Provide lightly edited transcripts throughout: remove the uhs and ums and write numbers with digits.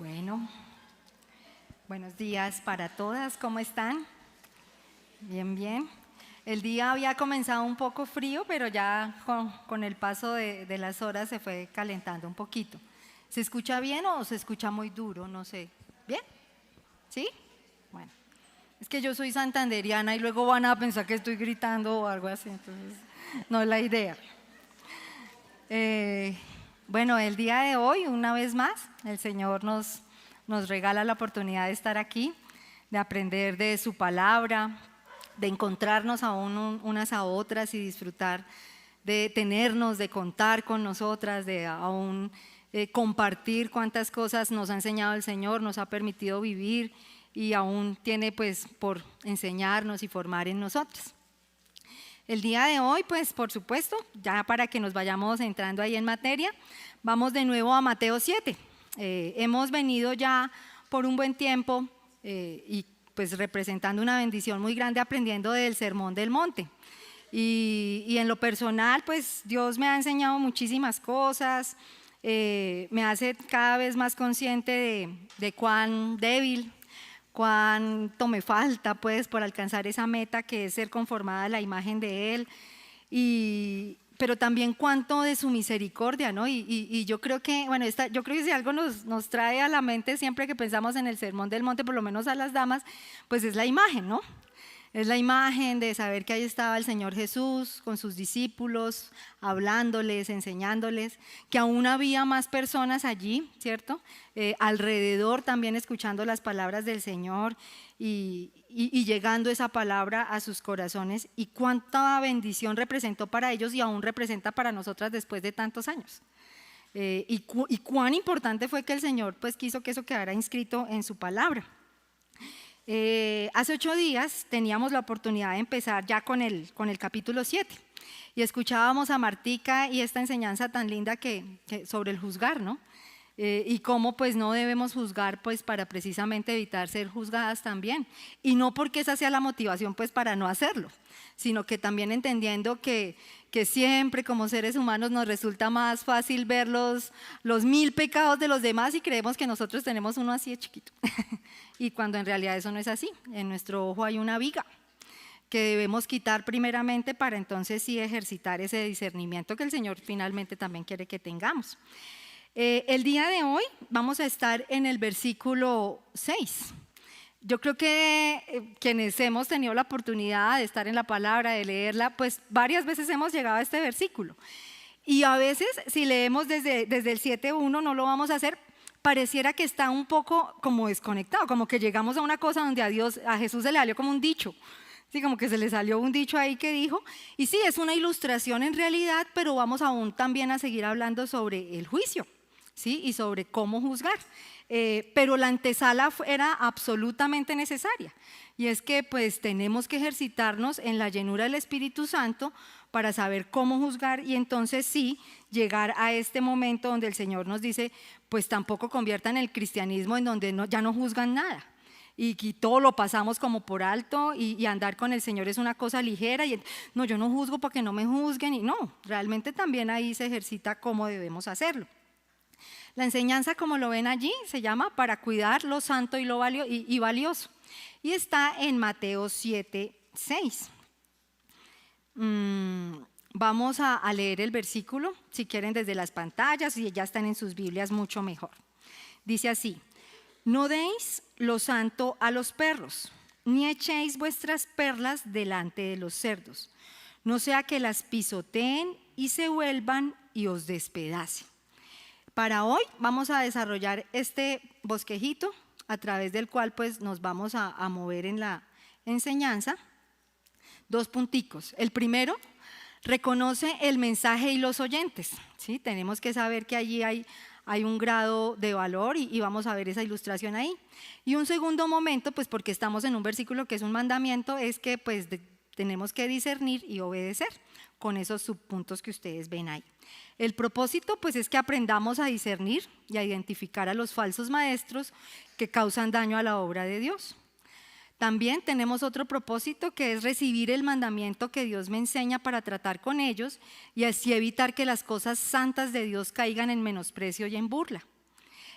Bueno, buenos días para todas, ¿cómo están? Bien, bien. El día había comenzado un poco frío, pero ya con el paso de las horas se fue calentando un poquito. ¿Se escucha bien o se escucha muy duro? No sé. ¿Bien? ¿Sí? Bueno, es que yo soy santanderiana y luego van a pensar que estoy gritando o algo así, entonces no es la idea. Bueno, el día de hoy, una vez más, el Señor nos regala la oportunidad de estar aquí, de aprender de su palabra, de encontrarnos aún unas a otras y disfrutar de tenernos, de contar con nosotras, de aún compartir cuántas cosas nos ha enseñado el Señor, nos ha permitido vivir y aún tiene pues por enseñarnos y formar en nosotros. El día de hoy, pues por supuesto, ya para que nos vayamos entrando ahí en materia, vamos de nuevo a Mateo 7. Hemos venido ya por un buen tiempo y pues representando una bendición muy grande aprendiendo del Sermón del Monte. Y en lo personal, pues Dios me ha enseñado muchísimas cosas, me hace cada vez más consciente de cuán débil, cuánto me falta pues por alcanzar esa meta que es ser conformada a la imagen de Él, pero también cuánto de su misericordia, ¿no? Y yo creo que, bueno, yo creo que si algo nos trae a la mente siempre que pensamos en el Sermón del Monte, por lo menos a las damas, pues es la imagen, ¿no? Es la imagen de saber que ahí estaba el Señor Jesús con sus discípulos, hablándoles, enseñándoles, que aún había más personas allí, ¿cierto? Alrededor también escuchando las palabras del Señor y llegando esa palabra a sus corazones, y cuánta bendición representó para ellos y aún representa para nosotras después de tantos años. Y cuán importante fue que el Señor pues quiso que eso quedara inscrito en su palabra. Hace 8 días teníamos la oportunidad de empezar ya con el capítulo 7 y escuchábamos a Martica y esta enseñanza tan linda que sobre el juzgar, ¿no? Y cómo pues no debemos juzgar pues para precisamente evitar ser juzgadas también, y no porque esa sea la motivación pues para no hacerlo, sino que también entendiendo que siempre como seres humanos nos resulta más fácil ver los 1000 pecados de los demás y creemos que nosotros tenemos uno así de chiquito y cuando en realidad eso no es así. En nuestro ojo hay una viga que debemos quitar primeramente para entonces sí ejercitar ese discernimiento que el Señor finalmente también quiere que tengamos. El día de hoy vamos a estar en el versículo 6. Yo creo que quienes hemos tenido la oportunidad de estar en la palabra, de leerla, pues varias veces hemos llegado a este versículo. Y a veces si leemos desde el 7.1 no lo vamos a hacer, pareciera que está un poco como desconectado, como que llegamos a una cosa donde a Jesús se le salió como un dicho. Sí, como que se le salió un dicho ahí que dijo, y sí, es una ilustración en realidad, pero vamos aún también a seguir hablando sobre el juicio, ¿sí? Y sobre cómo juzgar. Pero la antesala era absolutamente necesaria, y es que pues tenemos que ejercitarnos en la llenura del Espíritu Santo para saber cómo juzgar y entonces sí llegar a este momento donde el Señor nos dice, pues tampoco conviertan el cristianismo en donde ya no juzgan nada. Y todo lo pasamos como por alto y andar con el Señor es una cosa ligera y no, yo no juzgo para que no me juzguen, y no, realmente también ahí se ejercita cómo debemos hacerlo. La enseñanza, como lo ven allí, se llama para cuidar lo santo y lo valioso, y está en Mateo 7:6. Vamos a leer el versículo, si quieren desde las pantallas, y ya están en sus Biblias mucho mejor. Dice así: no deis lo santo a los perros, ni echéis vuestras perlas delante de los cerdos, no sea que las pisoteen y se vuelvan y os despedacen. Para hoy vamos a desarrollar este bosquejito a través del cual pues nos vamos a mover en la enseñanza. 2 punticos. El primero, reconoce el mensaje y los oyentes, ¿sí? Tenemos que saber que allí hay un grado de valor y vamos a ver esa ilustración ahí. Y un segundo momento, pues porque estamos en un versículo que es un mandamiento, es que pues tenemos que discernir y obedecer con esos subpuntos que ustedes ven ahí. El propósito pues es que aprendamos a discernir y a identificar a los falsos maestros que causan daño a la obra de Dios. También tenemos otro propósito, que es recibir el mandamiento que Dios me enseña para tratar con ellos y así evitar que las cosas santas de Dios caigan en menosprecio y en burla.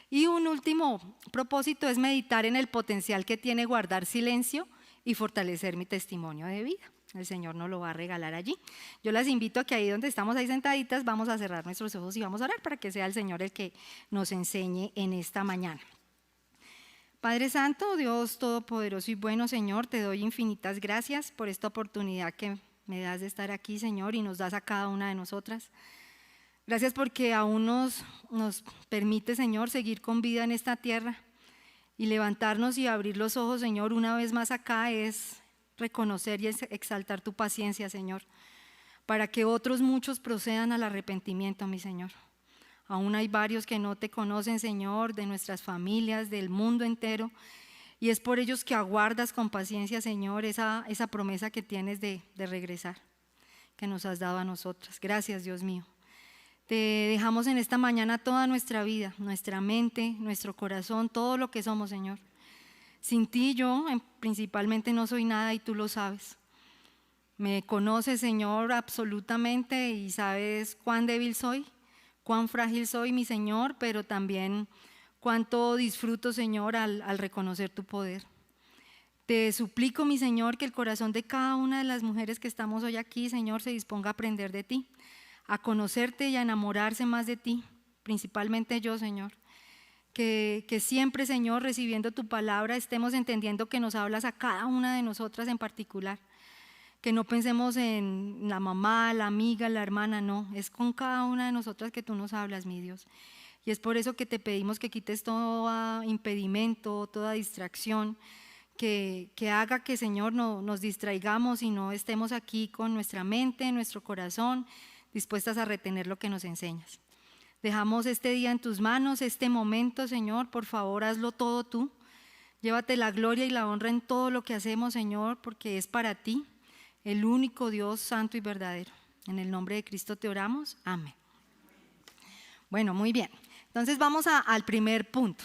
Y un último propósito es meditar en el potencial que tiene guardar silencio y fortalecer mi testimonio de vida. El Señor nos lo va a regalar allí. Yo las invito a que ahí donde estamos ahí sentaditas vamos a cerrar nuestros ojos y vamos a orar para que sea el Señor el que nos enseñe en esta mañana. Padre Santo, Dios Todopoderoso y bueno, Señor, te doy infinitas gracias por esta oportunidad que me das de estar aquí, Señor, y nos das a cada una de nosotras. Gracias porque aún nos permite, Señor, seguir con vida en esta tierra y levantarnos y abrir los ojos, Señor, una vez más acá es reconocer y exaltar tu paciencia, Señor, para que otros muchos procedan al arrepentimiento, mi Señor. Aún hay varios que no te conocen, Señor, de nuestras familias, del mundo entero, y es por ellos que aguardas con paciencia, Señor, esa promesa que tienes de regresar, que nos has dado a nosotras. Gracias, Dios mío. Te dejamos en esta mañana toda nuestra vida, nuestra mente, nuestro corazón, todo lo que somos, Señor. Sin ti yo principalmente no soy nada y tú lo sabes. Me conoces, Señor, absolutamente y sabes cuán débil soy, cuán frágil soy, mi Señor, pero también cuánto disfruto, Señor, al reconocer tu poder. Te suplico, mi Señor, que el corazón de cada una de las mujeres que estamos hoy aquí, Señor, se disponga a aprender de ti, a conocerte y a enamorarse más de ti, principalmente yo, Señor. Que siempre, Señor, recibiendo tu palabra, estemos entendiendo que nos hablas a cada una de nosotras en particular. Que no pensemos en la mamá, la amiga, la hermana, no. Es con cada una de nosotras que tú nos hablas, mi Dios. Y es por eso que te pedimos que quites todo impedimento, toda distracción, que haga que, Señor, no nos distraigamos y no estemos aquí con nuestra mente, nuestro corazón, dispuestas a retener lo que nos enseñas. Dejamos este día en tus manos, este momento, Señor, por favor, hazlo todo tú. Llévate la gloria y la honra en todo lo que hacemos, Señor, porque es para ti, el único Dios santo y verdadero. En el nombre de Cristo te oramos. Amén. Bueno, muy bien. Entonces vamos al primer punto.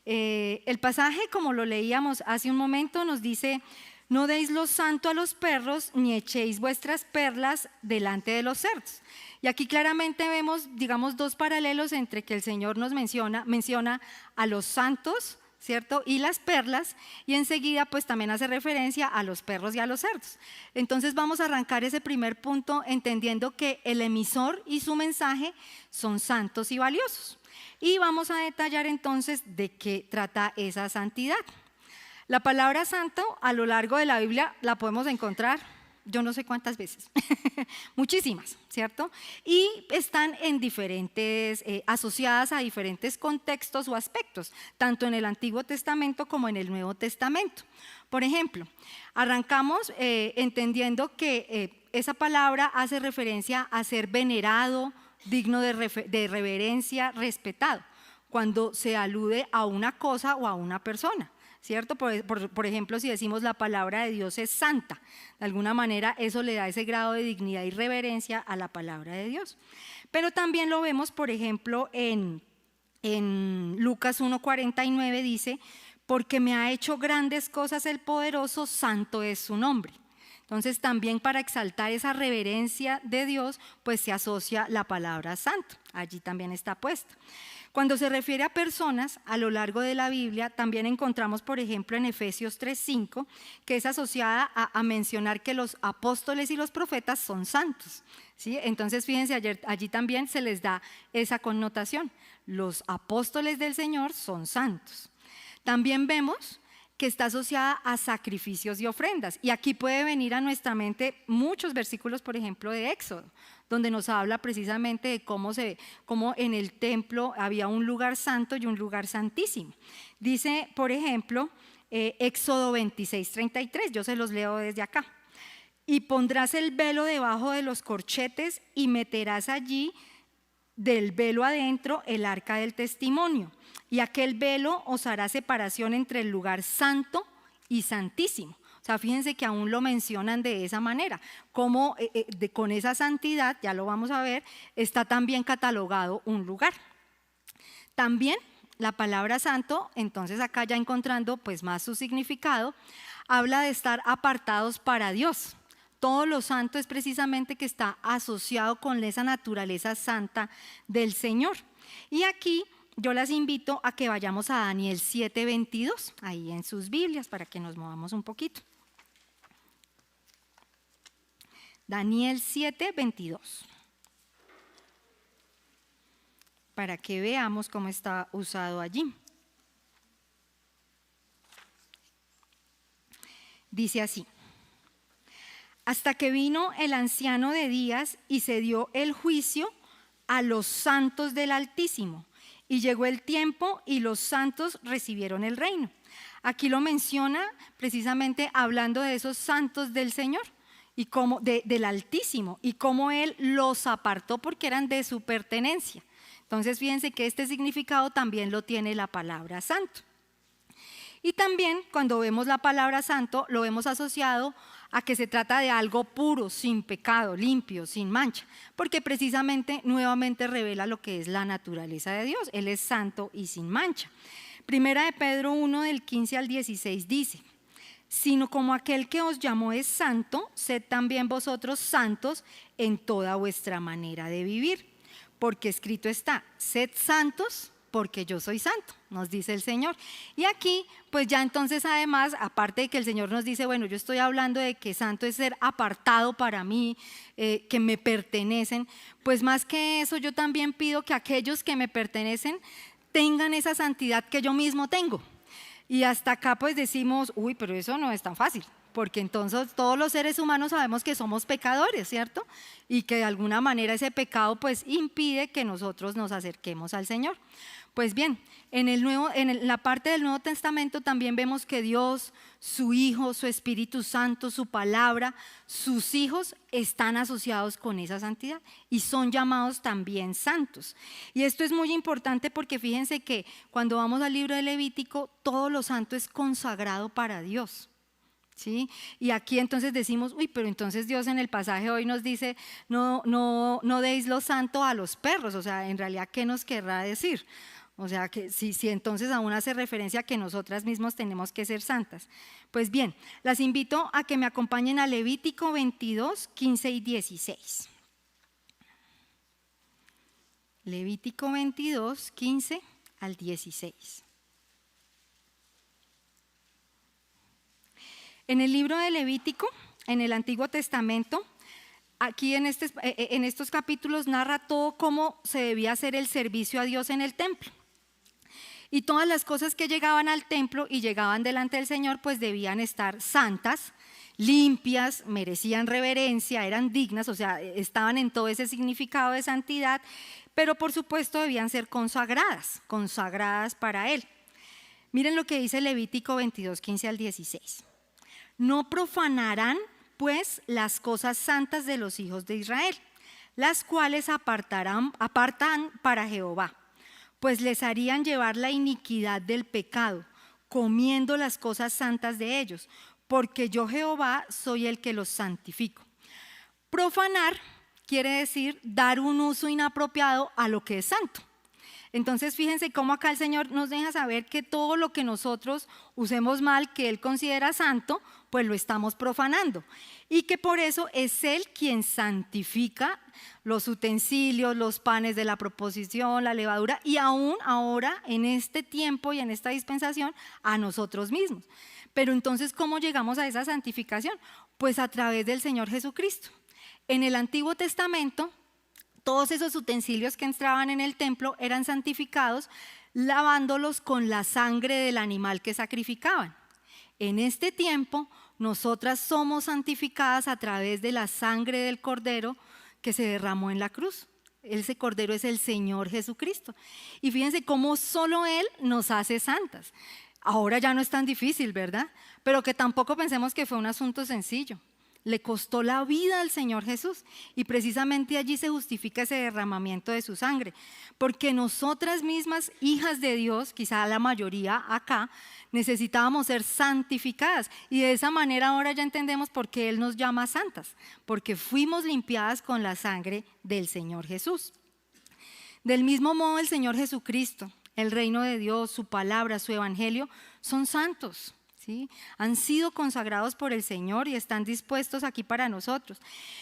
El pasaje, como lo leíamos hace un momento, nos dice: no deis lo santo a los perros, ni echéis vuestras perlas delante de los cerdos. Y aquí claramente vemos, digamos, dos paralelos entre que el Señor nos menciona a los santos, ¿cierto? Y las perlas, y enseguida pues también hace referencia a los perros y a los cerdos. Entonces vamos a arrancar ese primer punto entendiendo que el emisor y su mensaje son santos y valiosos. Y vamos a detallar entonces de qué trata esa santidad. La palabra santo a lo largo de la Biblia la podemos encontrar yo no sé cuántas veces, muchísimas, ¿cierto? Y están en diferentes, asociadas a diferentes contextos o aspectos, tanto en el Antiguo Testamento como en el Nuevo Testamento. Por ejemplo, arrancamos entendiendo que esa palabra hace referencia a ser venerado, digno de reverencia, respetado, cuando se alude a una cosa o a una persona. ¿Cierto? Por ejemplo, si decimos la palabra de Dios es santa, de alguna manera eso le da ese grado de dignidad y reverencia a la palabra de Dios. Pero también lo vemos, por ejemplo, en Lucas 1:49 dice: porque me ha hecho grandes cosas el poderoso, santo es su nombre. Entonces también para exaltar esa reverencia de Dios, pues se asocia la palabra santo, allí también está puesta. Cuando se refiere a personas a lo largo de la Biblia, también encontramos, por ejemplo, en Efesios 3:5, que es asociada a mencionar que los apóstoles y los profetas son santos, ¿sí? Entonces, fíjense, allí también se les da esa connotación. Los apóstoles del Señor son santos. También vemos que está asociada a sacrificios y ofrendas. Y aquí puede venir a nuestra mente muchos versículos, por ejemplo, de Éxodo, donde nos habla precisamente de cómo en el templo había un lugar santo y un lugar santísimo. Dice, por ejemplo, Éxodo 26:33, yo se los leo desde acá. Y pondrás el velo debajo de los corchetes y meterás allí del velo adentro el arca del testimonio. Y aquel velo os hará separación entre el lugar santo y santísimo. O sea, fíjense que aún lo mencionan de esa manera, como con esa santidad, ya lo vamos a ver, está también catalogado un lugar. También la palabra santo, entonces acá ya encontrando pues más su significado, habla de estar apartados para Dios. Todo lo santo es precisamente que está asociado con esa naturaleza santa del Señor. Y aquí yo las invito a que vayamos a Daniel 7:22, ahí en sus Biblias, para que nos movamos un poquito. Daniel 7:22. Para que veamos cómo está usado allí. Dice así: hasta que vino el anciano de días y se dio el juicio a los santos del Altísimo, y llegó el tiempo y los santos recibieron el reino. Aquí lo menciona precisamente hablando de esos santos del Señor y cómo, del Altísimo, y cómo Él los apartó porque eran de su pertenencia. Entonces fíjense que este significado también lo tiene la palabra santo. Y también cuando vemos la palabra santo lo vemos asociado a que se trata de algo puro, sin pecado, limpio, sin mancha, porque precisamente nuevamente revela lo que es la naturaleza de Dios. Él es santo y sin mancha. Primera de Pedro 1 del 15 al 16 dice: sino como aquel que os llamó es santo, sed también vosotros santos en toda vuestra manera de vivir. Porque escrito está: sed santos porque yo soy santo, nos dice el Señor. Y aquí, pues ya entonces además, aparte de que el Señor nos dice, bueno, yo estoy hablando de que santo es ser apartado para mí, que me pertenecen, pues más que eso yo también pido que aquellos que me pertenecen tengan esa santidad que yo mismo tengo. Y hasta acá pues decimos, uy, pero eso no es tan fácil, porque entonces todos los seres humanos sabemos que somos pecadores, ¿cierto? Y que de alguna manera ese pecado pues impide que nosotros nos acerquemos al Señor. Pues bien, en la parte del Nuevo Testamento también vemos que Dios, su Hijo, su Espíritu Santo, su palabra, sus hijos están asociados con esa santidad y son llamados también santos. Y esto es muy importante porque fíjense que cuando vamos al libro de Levítico, todo lo santo es consagrado para Dios. ¿Sí? Y aquí entonces decimos, uy, pero entonces Dios en el pasaje hoy nos dice, no deis lo santo a los perros, o sea, en realidad, ¿qué nos querrá decir? O sea, que si entonces aún hace referencia a que nosotras mismos tenemos que ser santas. Pues bien, las invito a que me acompañen a Levítico 22, 15 y 16. Levítico 22, 15 al 16. En el libro de Levítico, en el Antiguo Testamento, aquí en estos capítulos narra todo cómo se debía hacer el servicio a Dios en el templo. Y todas las cosas que llegaban al templo y llegaban delante del Señor, pues debían estar santas, limpias, merecían reverencia, eran dignas, o sea, estaban en todo ese significado de santidad, pero por supuesto debían ser consagradas para Él. Miren lo que dice Levítico 22, 15 al 16. No profanarán, pues, las cosas santas de los hijos de Israel, las cuales apartan para Jehová, pues les harían llevar la iniquidad del pecado, comiendo las cosas santas de ellos, porque yo Jehová soy el que los santifico. Profanar quiere decir dar un uso inapropiado a lo que es santo. Entonces fíjense cómo acá el Señor nos deja saber que todo lo que nosotros usemos mal, que Él considera santo, pues lo estamos profanando. Y que por eso es Él quien santifica los utensilios, los panes de la proposición, la levadura, y aún ahora, en este tiempo y en esta dispensación, a nosotros mismos. Pero entonces, ¿cómo llegamos a esa santificación? Pues a través del Señor Jesucristo. En el Antiguo Testamento, todos esos utensilios que entraban en el templo eran santificados lavándolos con la sangre del animal que sacrificaban. En este tiempo, nosotras somos santificadas a través de la sangre del Cordero que se derramó en la cruz. Ese Cordero es el Señor Jesucristo. Y fíjense cómo solo Él nos hace santas. Ahora ya no es tan difícil, ¿verdad? Pero que tampoco pensemos que fue un asunto sencillo. Le costó la vida al Señor Jesús y precisamente allí se justifica ese derramamiento de su sangre, porque nosotras mismas, hijas de Dios, quizá la mayoría acá, necesitábamos ser santificadas y de esa manera ahora ya entendemos por qué Él nos llama santas, porque fuimos limpiadas con la sangre del Señor Jesús. Del mismo modo el Señor Jesucristo, el reino de Dios, su palabra, su evangelio, son santos. ¿sí? Han sido consagrados por el Señor y están dispuestos aquí para nosotros.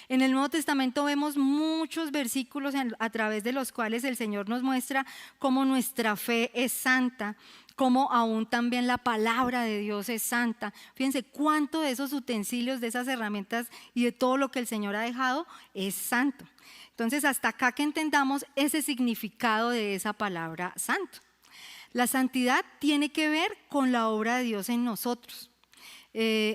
En el Nuevo Testamento vemos muchos versículos a través de los cuales el Señor nos muestra cómo nuestra fe es santa, cómo aún también la palabra de Dios es santa. Fíjense cuánto de esos utensilios, de esas herramientas y de todo lo que el Señor ha dejado es santo. Entonces, hasta acá que entendamos ese significado de esa palabra santo. La santidad tiene que ver con la obra de Dios en nosotros.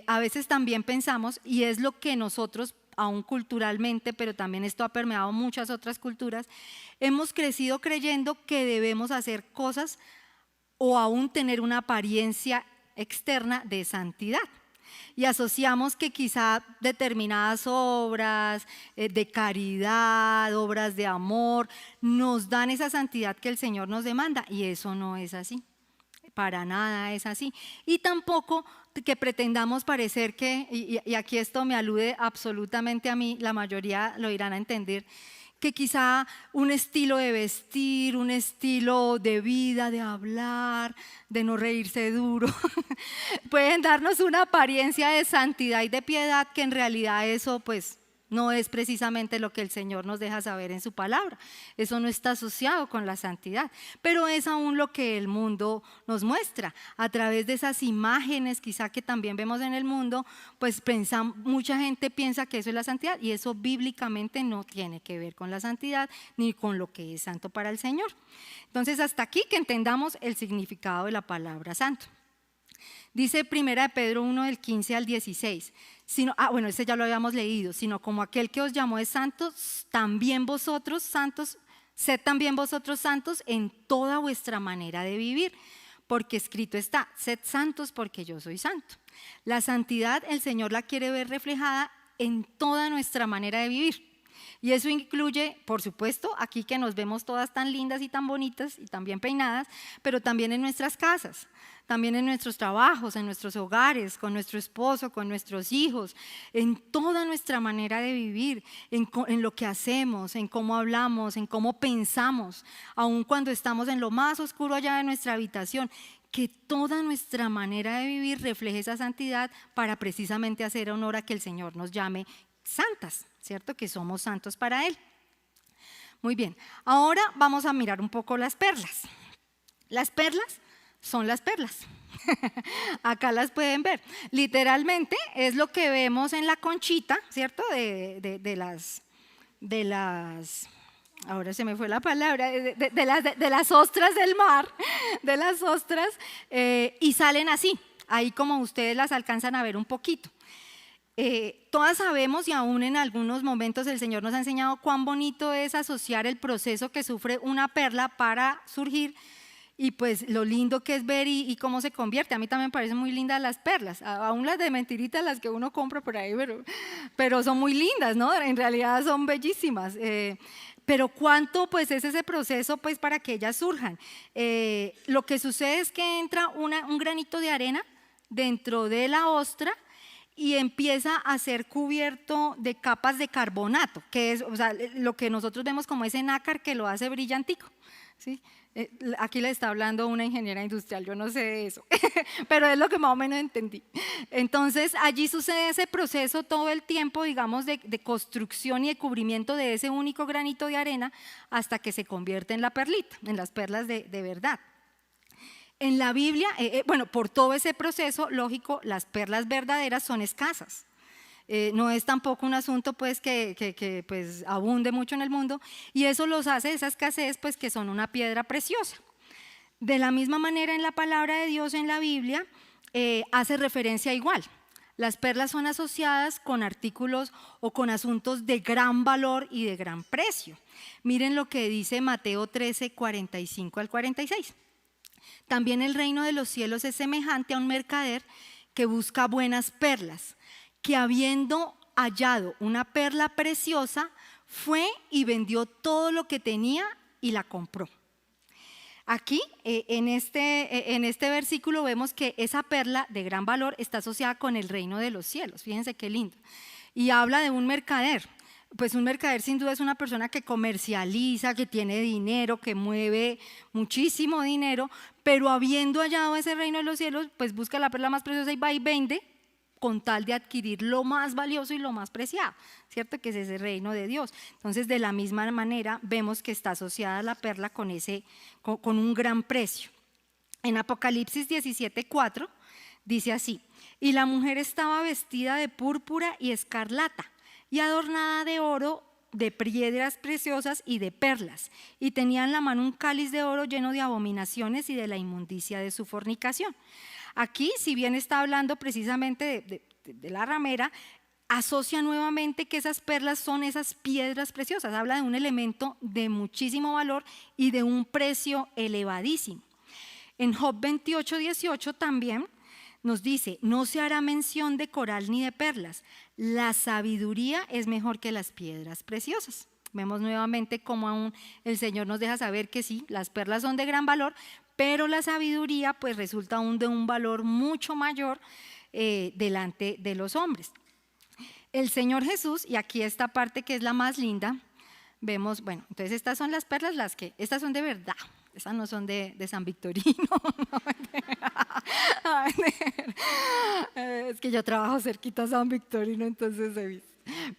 A veces también pensamos, y es lo que nosotros, aún culturalmente, pero también esto ha permeado muchas otras culturas, hemos crecido creyendo que debemos hacer cosas o aún tener una apariencia externa de santidad. Y asociamos que quizá determinadas obras de caridad, obras de amor, nos dan esa santidad que el Señor nos demanda, y eso no es así, para nada es así. Y tampoco que pretendamos parecer que, y aquí esto me alude absolutamente a mí, la mayoría lo irán a entender, que quizá un estilo de vestir, un estilo de vida, de hablar, de no reírse duro, pueden darnos una apariencia de santidad y de piedad que en realidad eso pues no es precisamente lo que el Señor nos deja saber en su palabra. Eso no está asociado con la santidad, pero es aún lo que el mundo nos muestra. A través de esas imágenes quizá que también vemos en el mundo, pues mucha gente piensa que eso es la santidad, y eso bíblicamente no tiene que ver con la santidad ni con lo que es santo para el Señor. Entonces, hasta aquí que entendamos el significado de la palabra santo. Dice 1 Pedro 1 del 15 al 16, ese ya lo habíamos leído, sino como aquel que os llamó es santos, también vosotros santos, sed también vosotros santos en toda vuestra manera de vivir, porque escrito está, sed santos porque yo soy santo. La santidad el Señor la quiere ver reflejada en toda nuestra manera de vivir. Y eso incluye, por supuesto, aquí que nos vemos todas tan lindas y tan bonitas y tan bien peinadas, pero también en nuestras casas, también en nuestros trabajos, en nuestros hogares, con nuestro esposo, con nuestros hijos, en toda nuestra manera de vivir, en lo que hacemos, en cómo hablamos, en cómo pensamos, aun cuando estamos en lo más oscuro allá de nuestra habitación, que toda nuestra manera de vivir refleje esa santidad para precisamente hacer honor a que el Señor nos llame santas, ¿cierto? Que somos santos para Él. Muy bien, ahora vamos a mirar un poco las perlas. Las perlas son las perlas. Acá las pueden ver. Literalmente es lo que vemos en la conchita, ¿cierto? De las, ahora se me fue la palabra, de las ostras del mar, de las ostras, y salen así, ahí como ustedes las alcanzan a ver un poquito. Todas sabemos, y aún en algunos momentos el Señor nos ha enseñado cuán bonito es asociar el proceso que sufre una perla para surgir, y pues lo lindo que es ver y cómo se convierte. A mí también me parecen muy lindas las perlas, aún las de mentirita, las que uno compra por ahí, pero son muy lindas, ¿no? En realidad son bellísimas. Pero cuánto pues es ese proceso pues para que ellas surjan. Lo que sucede es que entra un granito de arena dentro de la ostra y empieza a ser cubierto de capas de carbonato, que es, o sea, lo que nosotros vemos como ese nácar que lo hace brillantico, ¿sí? Aquí le está hablando una ingeniera industrial, yo no sé de eso, pero es lo que más o menos entendí. Entonces allí sucede ese proceso todo el tiempo, digamos, de construcción y de cubrimiento de ese único granito de arena hasta que se convierte en la perlita, en las perlas de verdad. En la Biblia, por todo ese proceso, lógico, las perlas verdaderas son escasas. No es tampoco un asunto pues que pues, abunde mucho en el mundo, y eso los hace, esa escasez, pues que son una piedra preciosa. De la misma manera, en la palabra de Dios en la Biblia hace referencia igual. Las perlas son asociadas con artículos o con asuntos de gran valor y de gran precio. Miren lo que dice Mateo 13, 45 al 46. También el reino de los cielos es semejante a un mercader que busca buenas perlas, que habiendo hallado una perla preciosa, fue y vendió todo lo que tenía y la compró. Aquí, en este versículo, vemos que esa perla de gran valor está asociada con el reino de los cielos. Fíjense qué lindo. Y habla de un mercader. pues un mercader sin duda es una persona que comercializa, que tiene dinero, que mueve muchísimo dinero, pero habiendo hallado ese reino de los cielos, pues busca la perla más preciosa y va y vende con tal de adquirir lo más valioso y lo más preciado, ¿cierto? Que es ese reino de Dios. Entonces, de la misma manera, vemos que está asociada la perla con un gran precio. En Apocalipsis 17:4 dice así: y la mujer estaba vestida de púrpura y escarlata, y adornada de oro, de piedras preciosas y de perlas, y tenía en la mano un cáliz de oro lleno de abominaciones y de la inmundicia de su fornicación. Aquí, si bien está hablando precisamente de la ramera, asocia nuevamente que esas perlas son esas piedras preciosas, habla de un elemento de muchísimo valor y de un precio elevadísimo. En Job 28:18 también nos dice: no se hará mención de coral ni de perlas, la sabiduría es mejor que las piedras preciosas. Vemos nuevamente cómo aún el Señor nos deja saber que sí, las perlas son de gran valor, pero la sabiduría pues resulta aún de un valor mucho mayor delante de los hombres. El Señor Jesús, y aquí esta parte que es la más linda, vemos, bueno, entonces estas son las perlas, estas son de verdad. Esas no son de San Victorino. Es que yo trabajo cerquita a San Victorino, entonces he visto.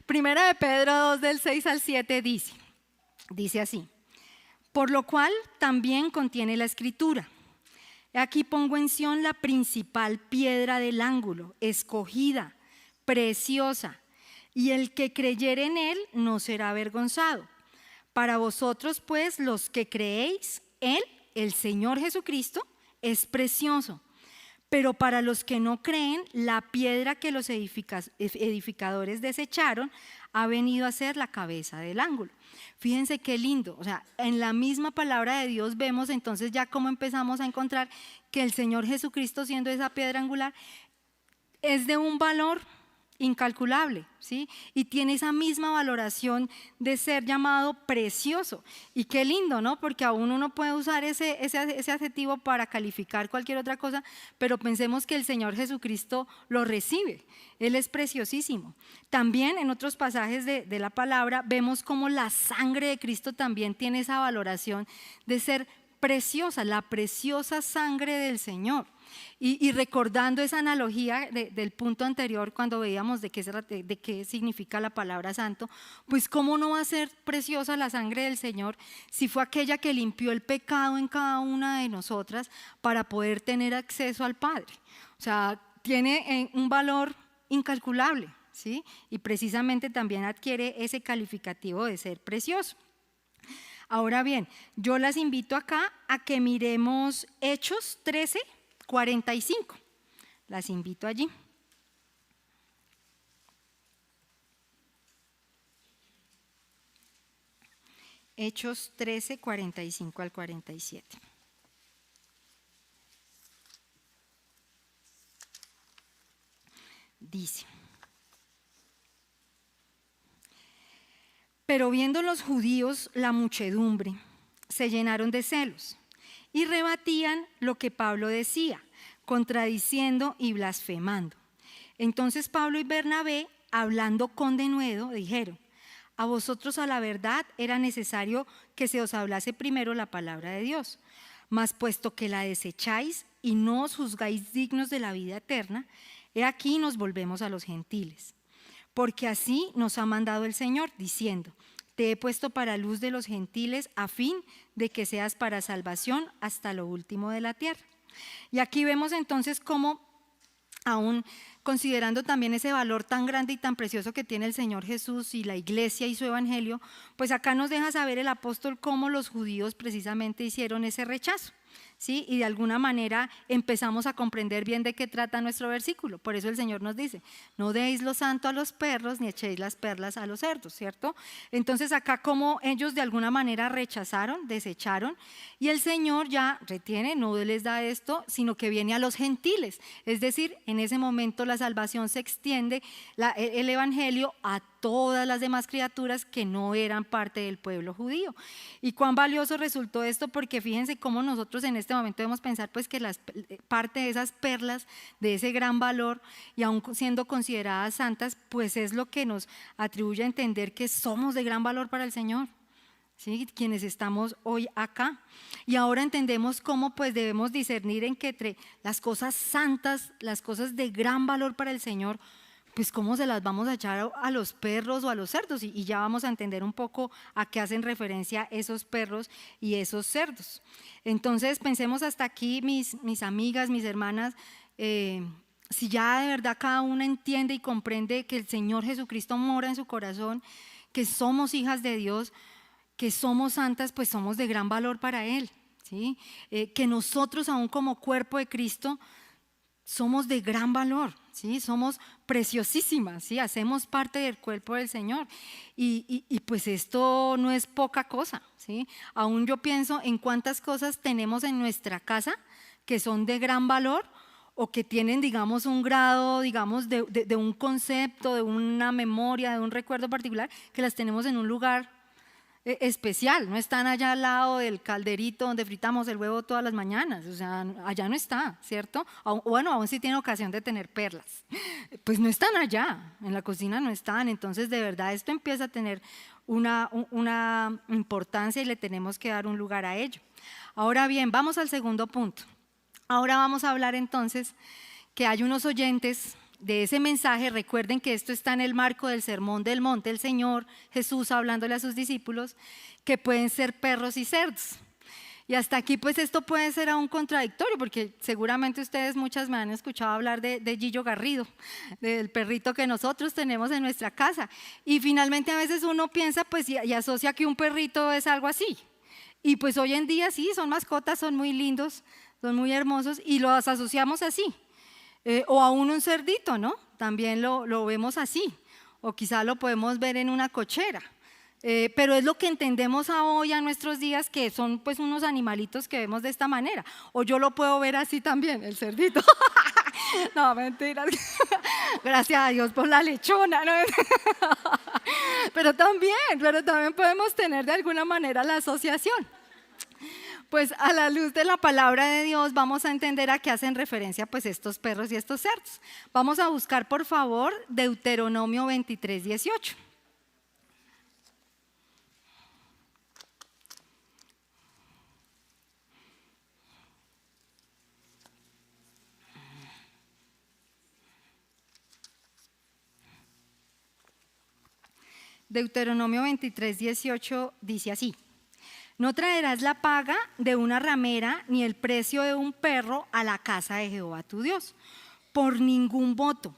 Primera de Pedro 2, del 6 al 7 dice así: por lo cual también contiene la escritura: aquí pongo en Sión la principal piedra del ángulo, escogida, preciosa, y el que creyere en él no será avergonzado. Para vosotros, pues, los que creéis, él, el Señor Jesucristo, es precioso. Pero para los que no creen, la piedra que los edificadores desecharon ha venido a ser la cabeza del ángulo. Fíjense qué lindo, o sea, en la misma palabra de Dios vemos entonces ya cómo empezamos a encontrar que el Señor Jesucristo, siendo esa piedra angular, es de un valor incalculable, ¿sí? Y tiene esa misma valoración de ser llamado precioso. Y qué lindo, ¿no? Porque aún uno puede usar ese adjetivo para calificar cualquier otra cosa, pero pensemos que el Señor Jesucristo lo recibe. Él es preciosísimo. También en otros pasajes de la palabra vemos cómo la sangre de Cristo también tiene esa valoración de ser preciosa, la preciosa sangre del Señor. Y recordando esa analogía del punto anterior, cuando veíamos de qué significa la palabra santo, pues cómo no va a ser preciosa la sangre del Señor si fue aquella que limpió el pecado en cada una de nosotras para poder tener acceso al Padre. O sea, tiene un valor incalculable, ¿sí? Y precisamente también adquiere ese calificativo de ser precioso. Ahora bien, yo las invito acá a que miremos Hechos 13:45. Las invito allí. Hechos 13:45 al 47. Dice: pero viendo los judíos la muchedumbre, se llenaron de celos y rebatían lo que Pablo decía, contradiciendo y blasfemando. Entonces Pablo y Bernabé, hablando con denuedo, dijeron: a vosotros a la verdad era necesario que se os hablase primero la palabra de Dios, mas puesto que la desecháis y no os juzgáis dignos de la vida eterna, he aquí nos volvemos a los gentiles. Porque así nos ha mandado el Señor, diciendo: te he puesto para luz de los gentiles, a fin de que seas para salvación hasta lo último de la tierra. Y aquí vemos entonces cómo, aún considerando también ese valor tan grande y tan precioso que tiene el Señor Jesús y la iglesia y su evangelio, pues acá nos deja saber el apóstol cómo los judíos precisamente hicieron ese rechazo, ¿sí? Y de alguna manera empezamos a comprender bien de qué trata nuestro versículo. Por eso el Señor nos dice: no deis lo santo a los perros ni echéis las perlas a los cerdos, ¿cierto? Entonces acá como ellos de alguna manera rechazaron, desecharon, y el Señor ya retiene, no les da esto, sino que viene a los gentiles. Es decir, en ese momento la salvación se extiende, el evangelio, a todas las demás criaturas que no eran parte del pueblo judío. Y cuán valioso resultó esto, porque fíjense cómo nosotros en este este momento debemos pensar pues que parte de esas perlas, de ese gran valor y aún siendo consideradas santas, pues es lo que nos atribuye a entender que somos de gran valor para el Señor, ¿sí? Quienes estamos hoy acá. Y ahora entendemos cómo pues debemos discernir en que entre las cosas santas, las cosas de gran valor para el Señor, pues cómo se las vamos a echar a los perros o a los cerdos, y ya vamos a entender un poco a qué hacen referencia esos perros y esos cerdos. Entonces pensemos hasta aquí, mis amigas, mis hermanas, si ya de verdad cada una entiende y comprende que el Señor Jesucristo mora en su corazón, que somos hijas de Dios, que somos santas, pues somos de gran valor para Él, ¿sí? Que nosotros aún como cuerpo de Cristo somos de gran valor, ¿sí? Somos preciosísimas, ¿sí? Hacemos parte del cuerpo del Señor y pues esto no es poca cosa, ¿sí? Aún yo pienso en cuántas cosas tenemos en nuestra casa que son de gran valor o que tienen, digamos, un grado, digamos, de un concepto, de una memoria, de un recuerdo particular, que las tenemos en un lugar especial, no están allá al lado del calderito donde fritamos el huevo todas las mañanas, o sea, allá no está, ¿cierto? Bueno, aún si tienen ocasión de tener perlas, pues no están allá, en la cocina no están, entonces de verdad esto empieza a tener una importancia y le tenemos que dar un lugar a ello. Ahora bien, vamos al segundo punto. Ahora vamos a hablar entonces que hay unos oyentes de ese mensaje. Recuerden que esto está en el marco del Sermón del Monte, el Señor Jesús hablándole a sus discípulos, que pueden ser perros y cerdos. Y hasta aquí pues esto puede ser aún contradictorio, porque seguramente ustedes muchas me han escuchado hablar de Gillo Garrido, del perrito que nosotros tenemos en nuestra casa. Y finalmente a veces uno piensa pues y asocia que un perrito es algo así. Y pues hoy en día sí, son mascotas, son muy lindos, son muy hermosos y los asociamos así. O aún un cerdito, ¿no? También lo vemos así, o quizá lo podemos ver en una cochera, pero es lo que entendemos hoy a nuestros días, que son pues unos animalitos que vemos de esta manera, o yo lo puedo ver así también, el cerdito. No, mentiras, gracias a Dios por la lechona, ¿no? Pero también podemos tener de alguna manera la asociación. Pues a la luz de la palabra de Dios vamos a entender a qué hacen referencia pues estos perros y estos cerdos. Vamos a buscar por favor Deuteronomio 23, 18. Deuteronomio 23, 18 dice así: no traerás la paga de una ramera ni el precio de un perro a la casa de Jehová tu Dios, por ningún voto,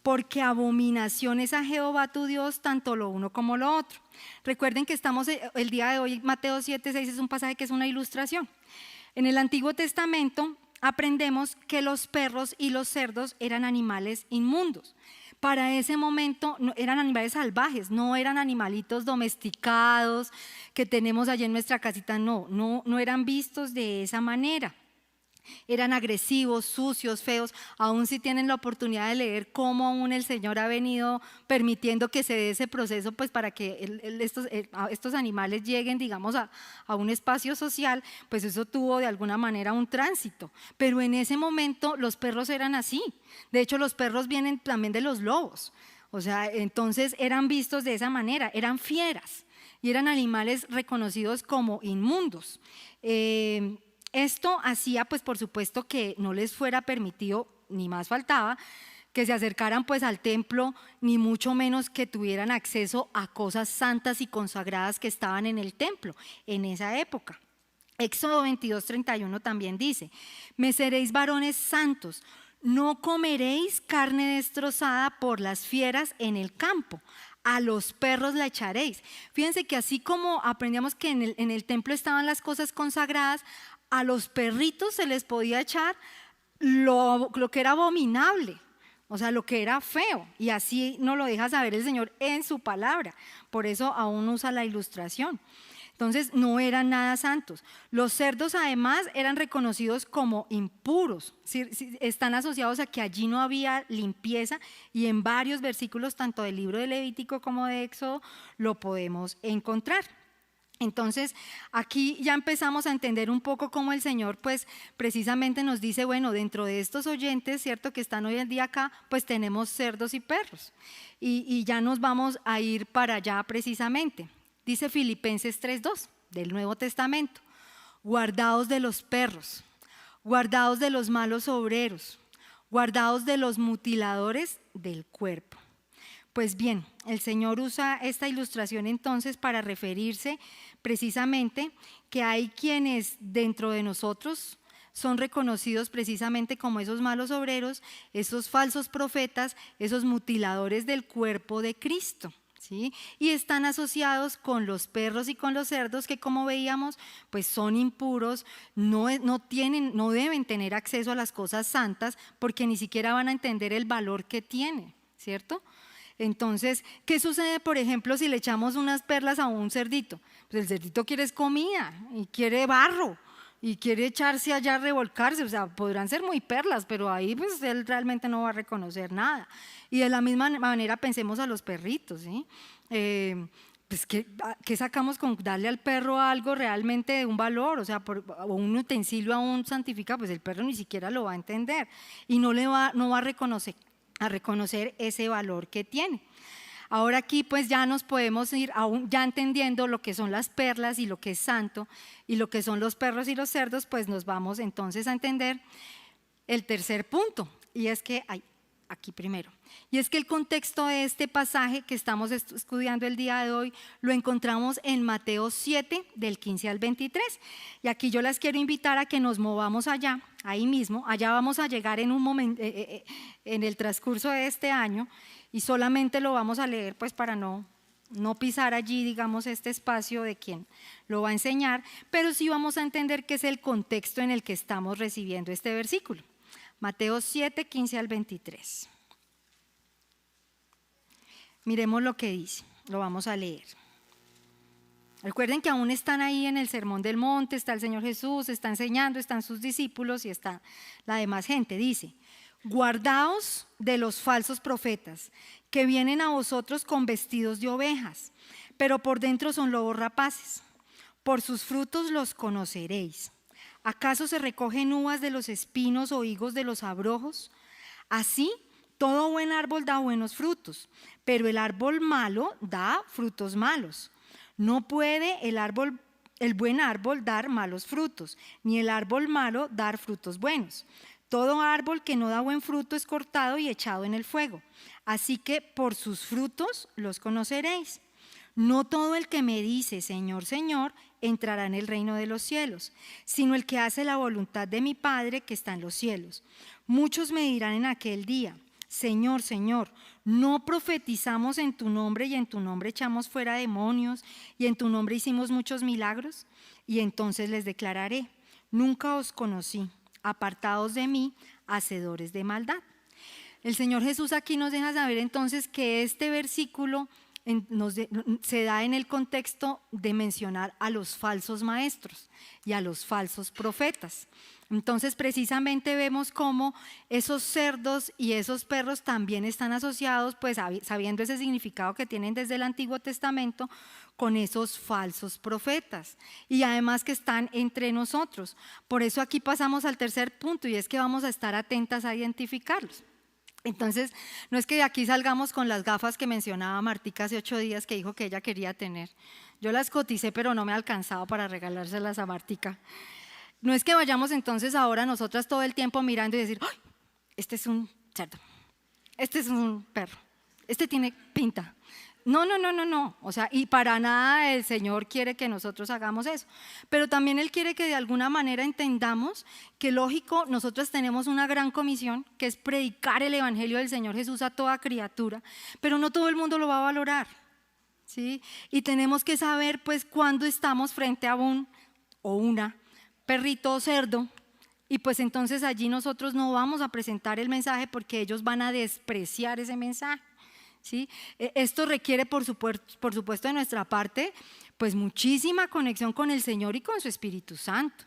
porque abominación es a Jehová tu Dios tanto lo uno como lo otro. Recuerden que estamos el día de hoy, Mateo 7, 6 es un pasaje que es una ilustración. En el Antiguo Testamento aprendemos que los perros y los cerdos eran animales inmundos. Para ese momento eran animales salvajes, no eran animalitos domesticados que tenemos allí en nuestra casita, no eran vistos de esa manera. Eran agresivos, sucios, feos. Aún si tienen la oportunidad de leer cómo aún el Señor ha venido permitiendo que se dé ese proceso, pues para que estos animales lleguen, digamos, a un espacio social, pues eso tuvo de alguna manera un tránsito. Pero en ese momento los perros eran así. De hecho, los perros vienen también de los lobos. O sea, entonces eran vistos de esa manera, eran fieras y eran animales reconocidos como inmundos. Esto hacía pues por supuesto que no les fuera permitido, ni más faltaba, que se acercaran pues al templo, ni mucho menos que tuvieran acceso a cosas santas y consagradas que estaban en el templo en esa época. Éxodo 22, 31 también dice: me seréis varones santos, no comeréis carne destrozada por las fieras en el campo, a los perros la echaréis. Fíjense que así como aprendíamos que en el templo estaban las cosas consagradas, a los perritos se les podía echar lo que era abominable, o sea, lo que era feo, y así nos lo deja saber el Señor en su palabra. Por eso aún usa la ilustración. Entonces no eran nada santos. Los cerdos además eran reconocidos como impuros, están asociados a que allí no había limpieza, y en varios versículos tanto del libro de Levítico como de Éxodo lo podemos encontrar. Entonces, aquí ya empezamos a entender un poco cómo el Señor, pues, precisamente nos dice, bueno, dentro de estos oyentes, ¿cierto?, que están hoy en día acá, pues tenemos cerdos y perros. Y ya nos vamos a ir para allá precisamente. Dice Filipenses 3:2 del Nuevo Testamento: guardaos de los perros, guardaos de los malos obreros, guardaos de los mutiladores del cuerpo. Pues bien, el Señor usa esta ilustración entonces para referirse precisamente que hay quienes dentro de nosotros son reconocidos precisamente como esos malos obreros, esos falsos profetas, esos mutiladores del cuerpo de Cristo, ¿sí? Y están asociados con los perros y con los cerdos que, como veíamos, pues son impuros, no deben tener acceso a las cosas santas porque ni siquiera van a entender el valor que tienen, ¿cierto? Entonces, ¿qué sucede, por ejemplo, si le echamos unas perlas a un cerdito? Pues el cerdito quiere comida y quiere barro y quiere echarse allá a revolcarse, o sea, podrán ser muy perlas, pero ahí pues él realmente no va a reconocer nada. Y de la misma manera pensemos a los perritos, ¿sí? Pues ¿qué sacamos con darle al perro algo realmente de un valor? O sea, o un utensilio a un santificado, pues el perro ni siquiera lo va a entender y no va a reconocer ese valor que tiene. Ahora aquí pues ya nos podemos ir ya entendiendo lo que son las perlas y lo que es santo y lo que son los perros y los cerdos, pues nos vamos entonces a entender el tercer punto, y es que aquí primero, y es que el contexto de este pasaje que estamos estudiando el día de hoy lo encontramos en Mateo 7 del 15 al 23, y aquí yo las quiero invitar a que nos movamos allá, ahí mismo, allá vamos a llegar en un momento, en el transcurso de este año, y solamente lo vamos a leer pues para no pisar allí, digamos, este espacio de quien lo va a enseñar, pero sí vamos a entender qué es el contexto en el que estamos recibiendo este versículo. Mateo 7, 15 al 23. Miremos lo que dice, lo vamos a leer. Recuerden que aún están ahí en el Sermón del Monte, está el Señor Jesús, está enseñando, están sus discípulos y está la demás gente. Dice: guardaos de los falsos profetas, que vienen a vosotros con vestidos de ovejas, pero por dentro son lobos rapaces. Por sus frutos los conoceréis. ¿Acaso se recogen uvas de los espinos o higos de los abrojos? Así, todo buen árbol da buenos frutos, pero el árbol malo da frutos malos. No puede el buen árbol dar malos frutos, ni el árbol malo dar frutos buenos. Todo árbol que no da buen fruto es cortado y echado en el fuego. Así que por sus frutos los conoceréis. No todo el que me dice Señor, Señor, entrará en el reino de los cielos, sino el que hace la voluntad de mi Padre que está en los cielos. Muchos me dirán en aquel día: Señor, Señor, ¿no profetizamos en tu nombre y en tu nombre echamos fuera demonios y en tu nombre hicimos muchos milagros? Y entonces les declararé: nunca os conocí, apartados de mí, hacedores de maldad. El Señor Jesús aquí nos deja saber entonces que este versículo se da en el contexto de mencionar a los falsos maestros y a los falsos profetas. Entonces precisamente vemos cómo esos cerdos y esos perros también están asociados, pues sabiendo ese significado que tienen desde el Antiguo Testamento, con esos falsos profetas, y además que están entre nosotros. Por eso aquí pasamos al tercer punto, y es que vamos a estar atentas a identificarlos. Entonces, no es que de aquí salgamos con las gafas que mencionaba Martica hace 8 días que dijo que ella quería tener. Yo las coticé, pero no me ha alcanzado para regalárselas a Martica. No es que vayamos entonces ahora nosotras todo el tiempo mirando y decir: ¡ay! Este es un cerdo, este es un perro, este tiene pinta. No. O sea, y para nada el Señor quiere que nosotros hagamos eso. Pero también Él quiere que de alguna manera entendamos que, lógico, nosotros tenemos una gran comisión, que es predicar el Evangelio del Señor Jesús a toda criatura, pero no todo el mundo lo va a valorar, ¿sí? Y tenemos que saber, pues, cuándo estamos frente a un o una perrito o cerdo, y pues entonces allí nosotros no vamos a presentar el mensaje porque ellos van a despreciar ese mensaje. ¿Sí? Esto requiere, por supuesto, de nuestra parte, pues muchísima conexión con el Señor y con su Espíritu Santo,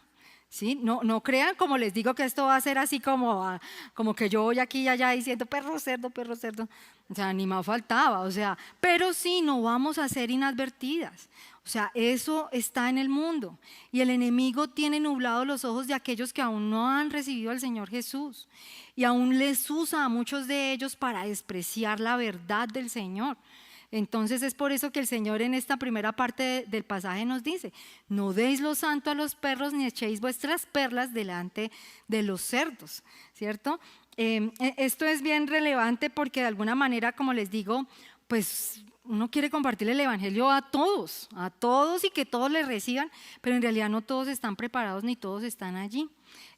¿Sí? No, no crean, como les digo, que esto va a ser así como que yo voy aquí y allá diciendo perro, cerdo, perro, cerdo. O sea, ni más faltaba, o sea, pero sí, no vamos a ser inadvertidas. O sea, eso está en el mundo y el enemigo tiene nublados los ojos de aquellos que aún no han recibido al Señor Jesús y aún les usa a muchos de ellos para despreciar la verdad del Señor. Entonces es por eso que el Señor en esta primera parte del pasaje nos dice: no deis lo santo a los perros ni echéis vuestras perlas delante de los cerdos, ¿cierto? Esto es bien relevante porque de alguna manera, como les digo, pues uno quiere compartir el evangelio a todos y que todos le reciban, pero en realidad no todos están preparados ni todos están allí.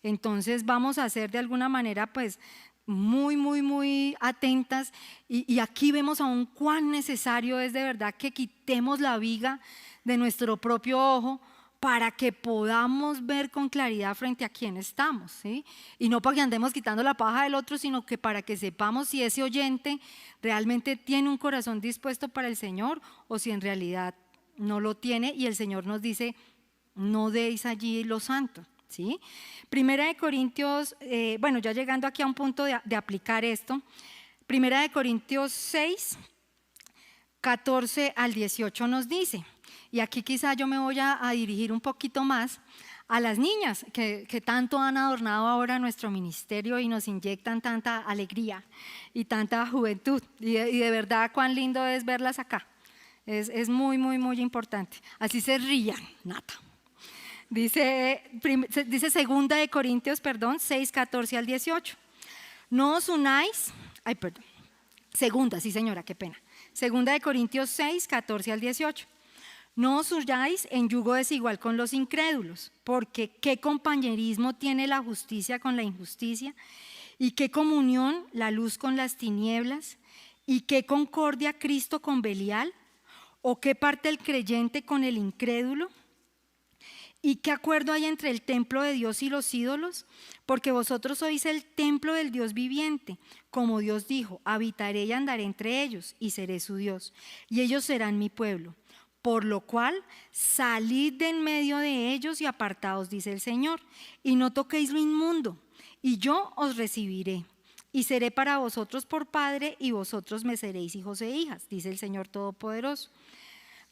Entonces vamos a ser de alguna manera pues muy atentas y aquí vemos aún cuán necesario es de verdad que quitemos la viga de nuestro propio ojo para que podamos ver con claridad frente a quién estamos, ¿sí? Y no para que andemos quitando la paja del otro, sino que para que sepamos si ese oyente realmente tiene un corazón dispuesto para el Señor o si en realidad no lo tiene, y el Señor nos dice: no deis allí lo santo. ¿Sí? Primera de Corintios, bueno, ya llegando aquí a un punto de aplicar esto, Primera de Corintios 6, 14 al 18 nos dice, y aquí quizá yo me voy a dirigir un poquito más a las niñas que tanto han adornado ahora nuestro ministerio y nos inyectan tanta alegría y tanta juventud, y de verdad cuán lindo es verlas acá, es muy importante, así se rían, Nata. Dice segunda de Corintios, 6, 14 al 18. No os unáis, segunda, sí señora, qué pena. Segunda de Corintios 6, 14 al 18. No os unáis en yugo desigual con los incrédulos, porque qué compañerismo tiene la justicia con la injusticia, y qué comunión la luz con las tinieblas, y qué concordia Cristo con Belial, o qué parte el creyente con el incrédulo. ¿Y qué acuerdo hay entre el templo de Dios y los ídolos? Porque vosotros sois el templo del Dios viviente. Como Dios dijo: habitaré y andaré entre ellos, y seré su Dios, y ellos serán mi pueblo. Por lo cual, salid de en medio de ellos y apartaos, dice el Señor, y no toquéis lo inmundo, y yo os recibiré. Y seré para vosotros por padre, y vosotros me seréis hijos e hijas, dice el Señor Todopoderoso.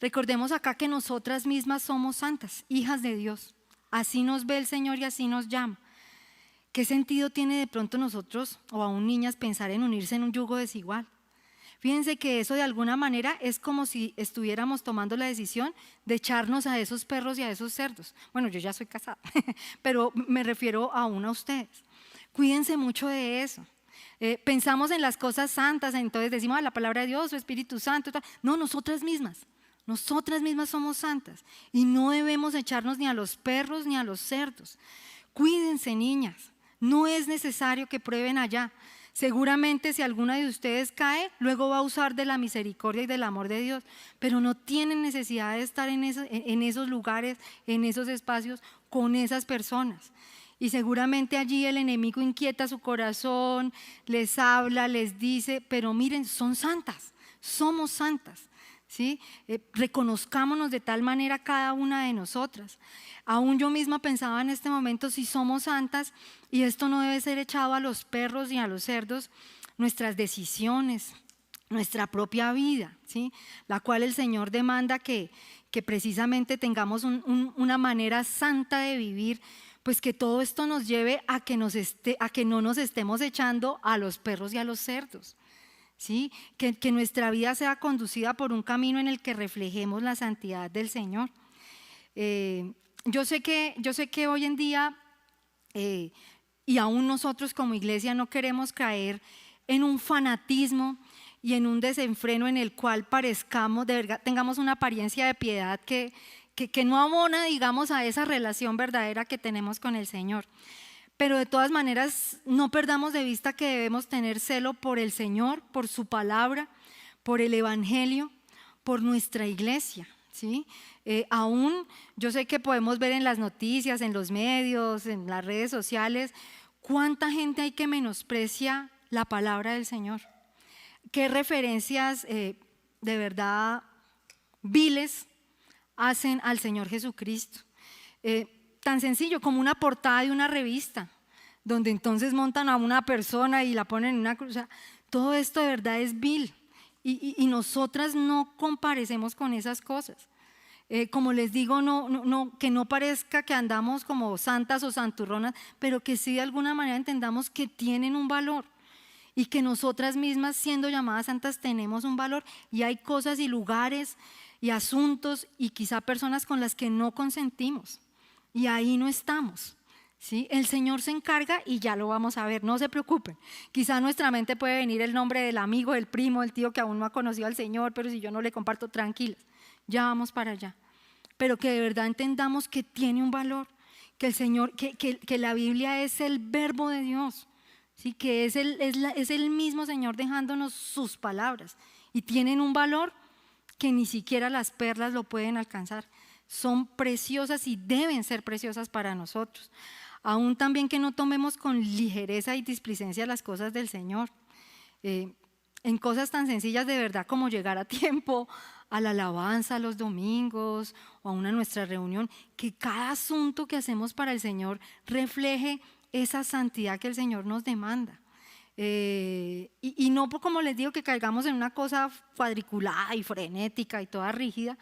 Recordemos acá que nosotras mismas somos santas, hijas de Dios. Así nos ve el Señor y así nos llama. ¿Qué sentido tiene de pronto nosotros o aún niñas pensar en unirse en un yugo desigual? Fíjense que eso de alguna manera es como si estuviéramos tomando la decisión de echarnos a esos perros y a esos cerdos. Bueno, yo ya soy casada, pero me refiero aún a ustedes. Cuídense mucho de eso. Pensamos en las cosas santas, entonces decimos la palabra de Dios, su Espíritu Santo. No, nosotras mismas somos santas y no debemos echarnos ni a los perros ni a los cerdos. Cuídense, niñas, no es necesario que prueben allá. Seguramente si alguna de ustedes cae, luego va a usar de la misericordia y del amor de Dios, pero no tienen necesidad de estar en esos lugares, en esos espacios, con esas personas. Y seguramente allí el enemigo inquieta su corazón, les habla, les dice, pero miren, son santas, somos santas. ¿Sí? Reconozcámonos de tal manera cada una de nosotras. Aún yo misma pensaba en este momento, si somos santas, y esto no debe ser echado a los perros ni a los cerdos, nuestras decisiones, nuestra propia vida, ¿sí? La cual el Señor demanda que precisamente tengamos una manera santa de vivir, pues que todo esto nos lleve a que no nos estemos echando a los perros y a los cerdos. ¿Sí? Que nuestra vida sea conducida por un camino en el que reflejemos la santidad del Señor. Yo sé que hoy en día, y aún nosotros como iglesia no queremos caer en un fanatismo y en un desenfreno en el cual parezcamos, de verdad, tengamos una apariencia de piedad que no abona, digamos, a esa relación verdadera que tenemos con el Señor. Pero de todas maneras, no perdamos de vista que debemos tener celo por el Señor, por su palabra, por el evangelio, por nuestra iglesia, ¿sí? Aún yo sé que podemos ver en las noticias, en los medios, en las redes sociales, cuánta gente hay que menosprecia la palabra del Señor. Qué referencias de verdad viles hacen al Señor Jesucristo. tan sencillo como una portada de una revista, donde entonces montan a una persona y la ponen en una cruz. O sea, todo esto de verdad es vil y nosotras no comparecemos con esas cosas. Como les digo, que no parezca que andamos como santas o santurronas, pero que sí de alguna manera entendamos que tienen un valor y que nosotras mismas, siendo llamadas santas, tenemos un valor, y hay cosas y lugares y asuntos y quizá personas con las que no consentimos, y ahí no estamos. ¿Sí? El Señor se encarga y ya lo vamos a ver, no se preocupen. Quizá a nuestra mente puede venir el nombre del amigo, del primo, del tío que aún no ha conocido al Señor, pero si yo no le comparto, tranquilas, ya vamos para allá. Pero que de verdad entendamos que tiene un valor, que el Señor, que la Biblia es el verbo de Dios, ¿sí? Que es el mismo Señor dejándonos sus palabras, y tienen un valor que ni siquiera las perlas lo pueden alcanzar. Son preciosas y deben ser preciosas para nosotros. Aún también que no tomemos con ligereza y displicencia las cosas del Señor. En cosas tan sencillas de verdad como llegar a tiempo a la alabanza los domingos o a nuestra reunión, que cada asunto que hacemos para el Señor refleje esa santidad que el Señor nos demanda. Y no, como les digo, que caigamos en una cosa cuadriculada y frenética y toda rígida,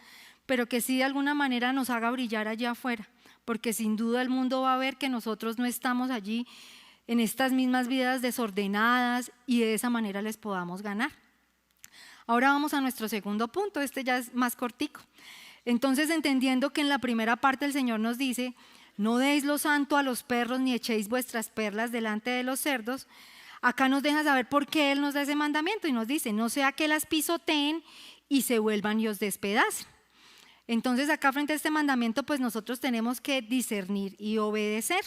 pero que sí de alguna manera nos haga brillar allá afuera, porque sin duda el mundo va a ver que nosotros no estamos allí en estas mismas vidas desordenadas, y de esa manera les podamos ganar. Ahora vamos a nuestro segundo punto, este ya es más cortico. Entonces, entendiendo que en la primera parte el Señor nos dice: no deis lo santo a los perros, ni echéis vuestras perlas delante de los cerdos. Acá nos deja saber por qué Él nos da ese mandamiento y nos dice: no sea que las pisoteen y se vuelvan y os despedacen. Entonces, acá frente a este mandamiento, pues nosotros tenemos que discernir y obedecer.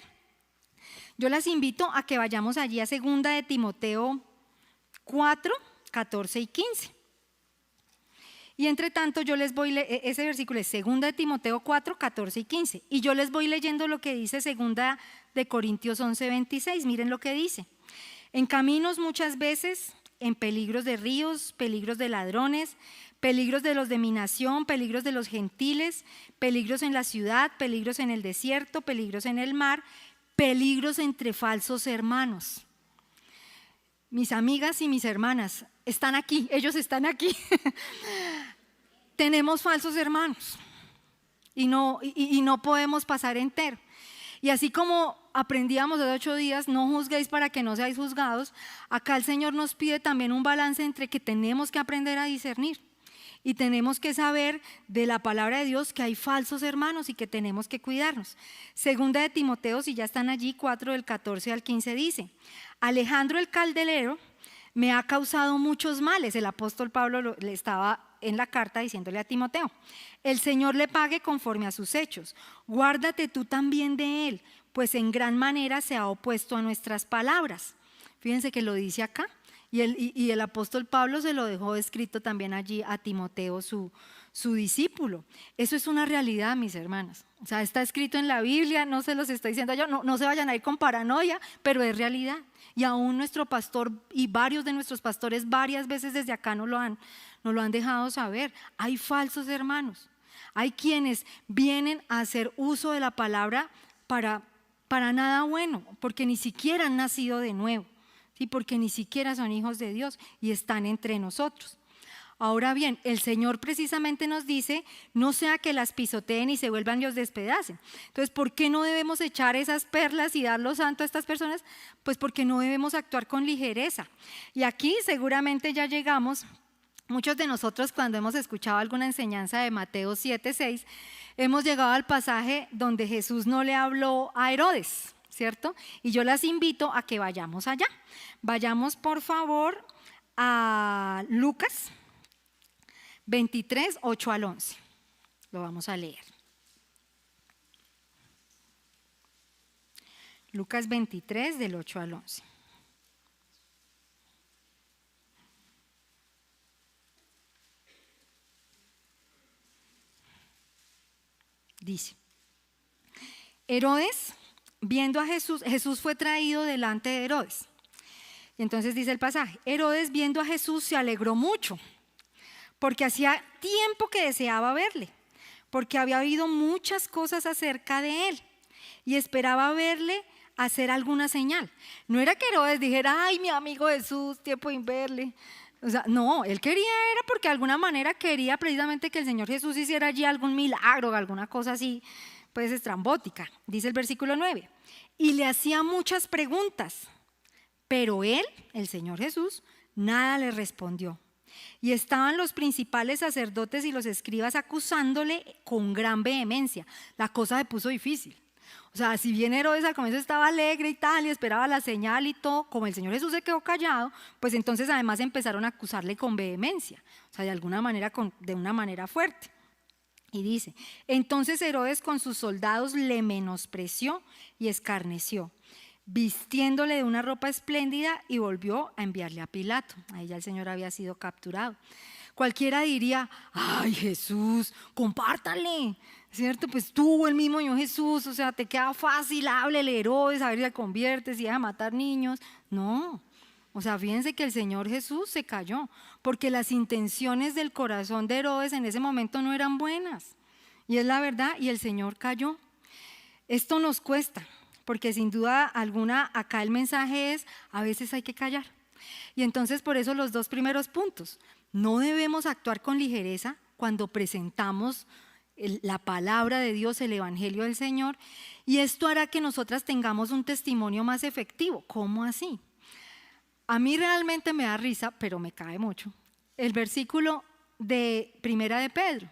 Yo las invito a que vayamos allí a 2 de Timoteo 4, 14 y 15. Y entre tanto yo les voy, ese versículo es 2 de Timoteo 4, 14 y 15. Y yo les voy leyendo lo que dice 2 de Corintios 11, 26. Miren lo que dice: en caminos muchas veces, en peligros de ríos, peligros de ladrones, peligros de los de mi nación, peligros de los gentiles, peligros en la ciudad, peligros en el desierto, peligros en el mar, peligros entre falsos hermanos. Mis amigas y mis hermanas están aquí, ellos están aquí. Tenemos falsos hermanos y no podemos pasar entero. Y así como aprendíamos de 8 días, no juzguéis para que no seáis juzgados, acá el Señor nos pide también un balance entre que tenemos que aprender a discernir y tenemos que saber de la palabra de Dios que hay falsos hermanos y que tenemos que cuidarnos. 2 de Timoteo, si ya están allí, 4 del 14 al 15 dice: Alejandro el caldelero me ha causado muchos males. El apóstol Pablo le estaba en la carta diciéndole a Timoteo: el Señor le pague conforme a sus hechos. Guárdate tú también de él, pues en gran manera se ha opuesto a nuestras palabras. Fíjense que lo dice acá. Y el apóstol Pablo se lo dejó escrito también allí a Timoteo, su discípulo. Eso es una realidad, mis hermanas. O sea, está escrito en la Biblia, no se los estoy diciendo yo, no se vayan a ir con paranoia, pero es realidad. Y aún nuestro pastor y varios de nuestros pastores varias veces desde acá nos lo han dejado saber. Hay falsos hermanos. Hay quienes vienen a hacer uso de la palabra para nada bueno, porque ni siquiera han nacido de nuevo. Y porque ni siquiera son hijos de Dios y están entre nosotros. Ahora bien, el Señor precisamente nos dice: no sea que las pisoteen y se vuelvan y os despedacen. Entonces, ¿por qué no debemos echar esas perlas y dar lo santo a estas personas? Pues porque no debemos actuar con ligereza. Y aquí seguramente ya llegamos, muchos de nosotros cuando hemos escuchado alguna enseñanza de Mateo 7, 6, hemos llegado al pasaje donde Jesús no le habló a Herodes, ¿cierto? Y yo las invito a que vayamos allá. Vayamos por favor a Lucas 23, 8 al 11. Lo vamos a leer. Lucas 23, del 8 al 11. Dice: Herodes, viendo a Jesús, Jesús fue traído delante de Herodes. Y entonces dice el pasaje: Herodes, viendo a Jesús, se alegró mucho, porque hacía tiempo que deseaba verle, porque había oído muchas cosas acerca de él, y esperaba verle hacer alguna señal. No era que Herodes dijera, ay, mi amigo Jesús, tiempo sin verle. O sea, no, él quería, era porque de alguna manera quería precisamente que el Señor Jesús hiciera allí algún milagro, alguna cosa así, pues estrambótica. Dice el versículo 9, y le hacía muchas preguntas, pero él, el Señor Jesús, nada le respondió. Y estaban los principales sacerdotes y los escribas acusándole con gran vehemencia. La cosa se puso difícil. O sea, si bien Herodes al comienzo estaba alegre y tal, y esperaba la señal y todo, como el Señor Jesús se quedó callado, pues entonces además empezaron a acusarle con vehemencia, o sea, de alguna manera, de una manera fuerte. Y dice, entonces Herodes con sus soldados le menospreció y escarneció, vistiéndole de una ropa espléndida, y volvió a enviarle a Pilato. Ahí ya el Señor había sido capturado. Cualquiera diría, ay, Jesús, compártale, ¿cierto? Pues tú, el mismo Señor Jesús, o sea, te queda fácil, háblele Herodes, a ver si te conviertes y deja de matar niños. No, o sea, fíjense que el Señor Jesús se cayó, porque las intenciones del corazón de Herodes en ese momento no eran buenas. Y es la verdad, y el Señor cayó. Esto nos cuesta, porque sin duda alguna acá el mensaje es, a veces hay que callar. Y entonces por eso los dos primeros puntos, no debemos actuar con ligereza cuando presentamos la palabra de Dios, el evangelio del Señor, y esto hará que nosotras tengamos un testimonio más efectivo. ¿Cómo así? A mí realmente me da risa, pero me cae mucho, el versículo de Primera de Pedro.